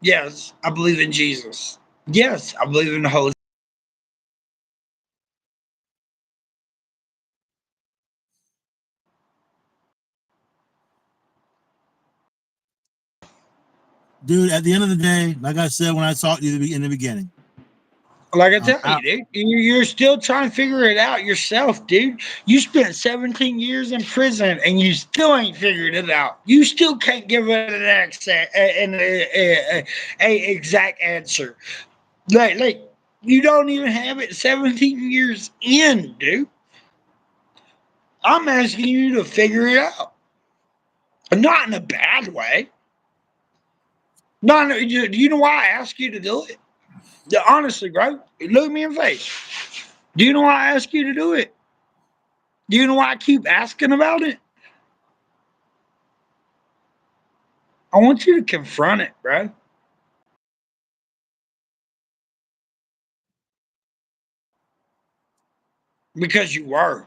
S1: Yes, I believe in Jesus. Yes, I believe in the Holy.
S2: Dude, at the end of the day, like I said when I talked to you in the beginning,
S1: Like I
S2: I'm
S1: tell you,
S2: out.
S1: dude, you're still trying to figure it out yourself, dude. You spent 17 years in prison and you still ain't figured it out. You still can't give it an exact answer. Like you don't even have it 17 years in, dude. I'm asking you to figure it out, not in a bad way. Do you know why I ask you to do it? Yeah, honestly, bro, look me in the face. Do you know why I ask you to do it? Do you know why I keep asking about it? I want you to confront it, bro. Because you were.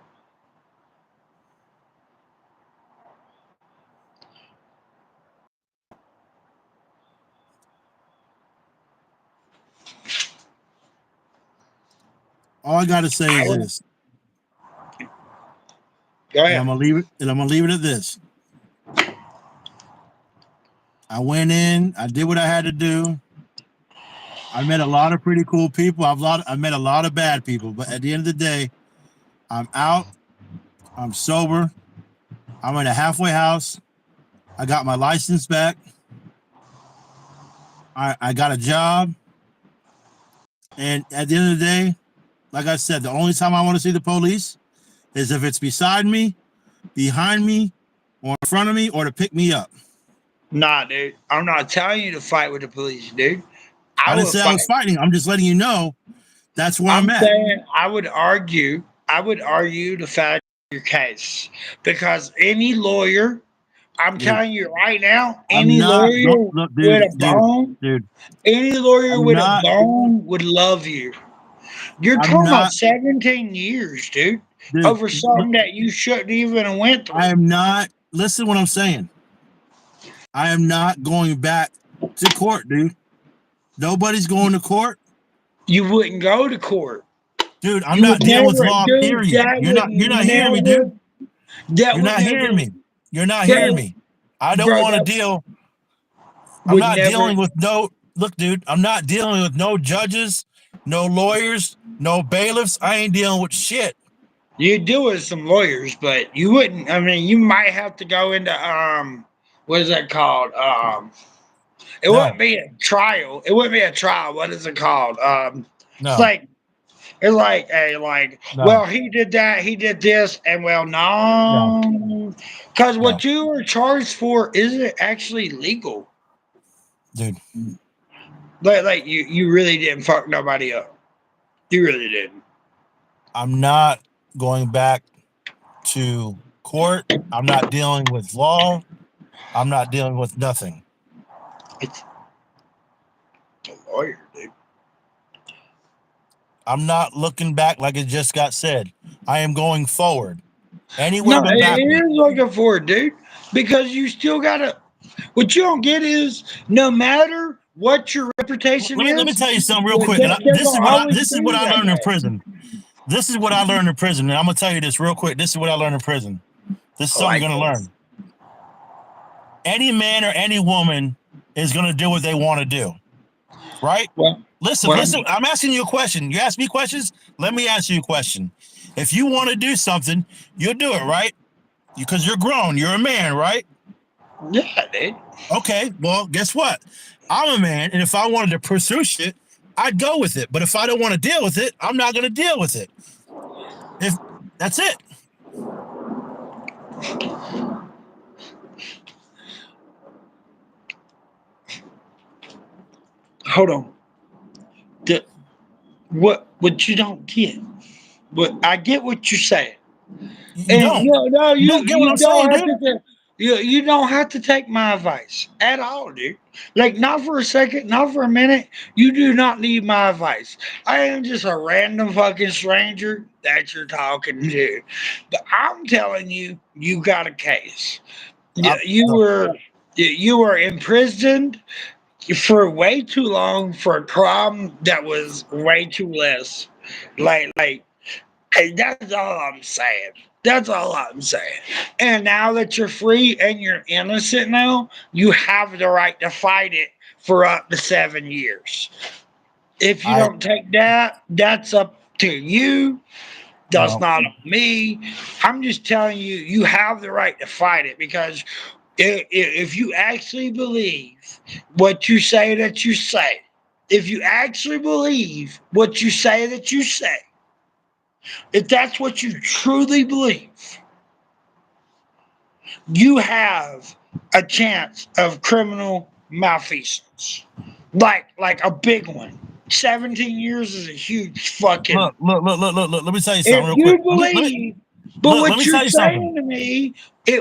S2: All I gotta say
S1: I
S2: is
S1: would
S2: this,
S1: go
S2: and I'm
S1: ahead.
S2: gonna leave it. And I'm gonna leave it at this. I went in. I did what I had to do. I met a lot of pretty cool people. I met a lot of bad people. But at the end of the day, I'm out. I'm sober. I'm in a halfway house. I got my license back. I got a job. And at the end of the day, like I said, the only time I want to see the police is if it's beside me, behind me, or in front of me, or to pick me up.
S1: Nah, dude. I'm not telling you to fight with the police, dude. I
S2: I didn't
S1: would
S2: say I
S1: fight.
S2: was fighting. I'm just letting you know that's where I'm
S1: I'm
S2: at.
S1: saying I would argue the fact of your case because any lawyer, I'm
S2: Dude,
S1: telling you right now,
S2: I'm
S1: any
S2: not. Don't
S1: lawyer
S2: look,
S1: with
S2: dude,
S1: a
S2: dude,
S1: bone,
S2: dude.
S1: any lawyer
S2: I'm
S1: with a
S2: not.
S1: bone would love you. You're
S2: I'm
S1: talking about
S2: not,
S1: 17 years, dude,
S2: dude.
S1: over something that you shouldn't even have went
S2: I
S1: through.
S2: am not. Listen, to what I'm saying. I am not going back to court, dude. Nobody's going to court.
S1: You wouldn't go to court.
S2: Dude, I'm
S1: You would
S2: not dealing with
S1: never,
S2: law,
S1: dude.
S2: period.
S1: That would
S2: You're not hearing me,
S1: never.
S2: dude.
S1: That
S2: You're
S1: would
S2: not
S1: never,
S2: hearing me. You're not hearing
S1: bro.
S2: me. I don't
S1: Bro,
S2: want to
S1: that
S2: deal. I'm
S1: would
S2: not
S1: never.
S2: dealing with no look, dude. I'm not dealing with no judges, no lawyers, no bailiffs. I ain't dealing with shit.
S1: You do with some lawyers, but you wouldn't. I mean, you might have to go into what is that called? It wouldn't
S2: No,
S1: be a trial. It wouldn't be a trial. What is it called? It's
S2: no,
S1: like it's like a like.
S2: no,
S1: Well, he did that. He did this, and well,
S2: no,
S1: no, because
S2: no,
S1: what you were charged for isn't actually legal.
S2: dude.
S1: Like you really didn't fuck nobody up. You really didn't.
S2: I'm not going back to court. I'm not dealing with law. I'm not dealing with nothing.
S1: It's a lawyer, dude.
S2: I'm not looking back like it just got said. I am going forward. Anywhere
S1: No,
S2: but
S1: it
S2: backward.
S1: is looking forward, dude. Because you still gotta. What you don't get is no matter what your reputation
S2: Let me
S1: is,
S2: tell you something real quick. And
S1: they're gonna always
S2: this is
S1: see
S2: what
S1: you
S2: I
S1: that
S2: learned in
S1: way.
S2: prison. This is what I learned in prison. And I'm gonna tell you this real quick. This is what I learned in prison. This is
S1: I
S2: something you're
S1: like
S2: gonna
S1: this.
S2: learn. Any man or any woman is gonna do what they want to do. Right?
S1: Well,
S2: Listen,
S1: well,
S2: listen. I'm asking you a question. You ask me questions. Let me ask you a question. If you want to do something, you'll do it, right? Because you're grown. You're a man, right?
S1: yeah, dude.
S2: Okay. Well, guess what? I'm a man, and if I wanted to pursue shit, I'd go with it. But if I don't want to deal with it, I'm not going to deal with it. If that's it.
S1: Hold on. The, what you don't get? What I get what you're saying,
S2: You
S1: and
S2: don't.
S1: no,
S2: You don't get what
S1: you
S2: I'm
S1: don't
S2: saying,
S1: have
S2: dude.
S1: to. You don't have to take my advice at all, dude. Like not for a second, not for a minute. You do not need my advice. I am just a random fucking stranger that you're talking to. But I'm telling you, you got a case.
S2: I,
S1: You were imprisoned for way too long for a crime that was way too less. Like, hey, that's all I'm saying. That's all I'm saying. And now that you're free and you're innocent now, you have the right to fight it for up to 7 years. If you
S2: I
S1: don't take that, that's up to you. That's
S2: no.
S1: not on me. I'm just telling you, you have the right to fight it because if you actually believe what you say that you say, if you actually believe what you say that you say, if that's what you truly believe, you have a chance of criminal malfeasance. Like a big one. 17 years is a huge fucking.
S2: Look. Let me tell you
S1: If
S2: something real quick.
S1: you believe, but
S2: Let
S1: what
S2: me
S1: you're
S2: tell you something.
S1: saying to me,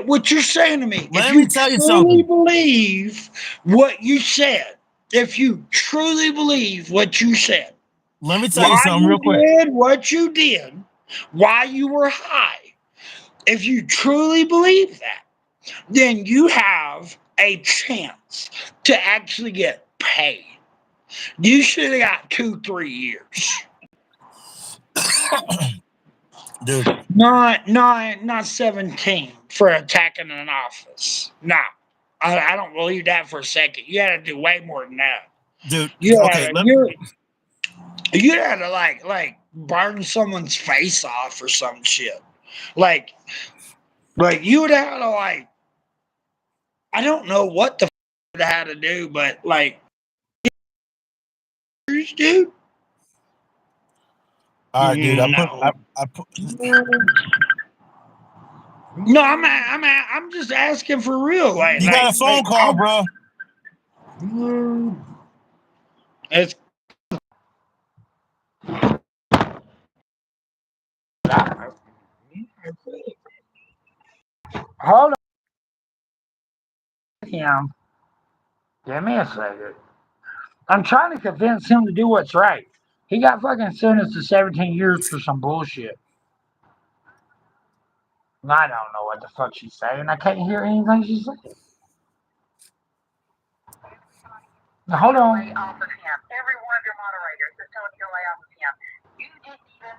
S1: what you're saying to me, if
S2: Let me
S1: you
S2: tell you
S1: truly
S2: something.
S1: believe what you said, if you truly believe what you said,
S2: Let me tell you
S1: why
S2: something
S1: you
S2: real quick.
S1: did what you did, why you were high, if you truly believe that, then you have a chance to actually get paid. You should have got 2, 3 years.
S2: Dude,
S1: Not 17 for attacking an office. No. I don't believe that for a second. You had to do way more than that.
S2: dude.
S1: You had
S2: Okay,
S1: to you had to like burn someone's face off or some shit. Like like you would have to like I don't know what the would have had to do, but like dude.
S2: all right, dude.
S1: No.
S2: I put
S1: No, I'm just asking for real.
S2: you got a phone call, bro.
S1: It's hold on, him. Give me a second. I'm trying to convince him to do what's right. He got fucking sentenced to 17 years for some bullshit. I don't know what the fuck she's saying. I can't hear anything she's saying. Now, hold on. Every one of your moderators is telling you to lay off of him. You didn't even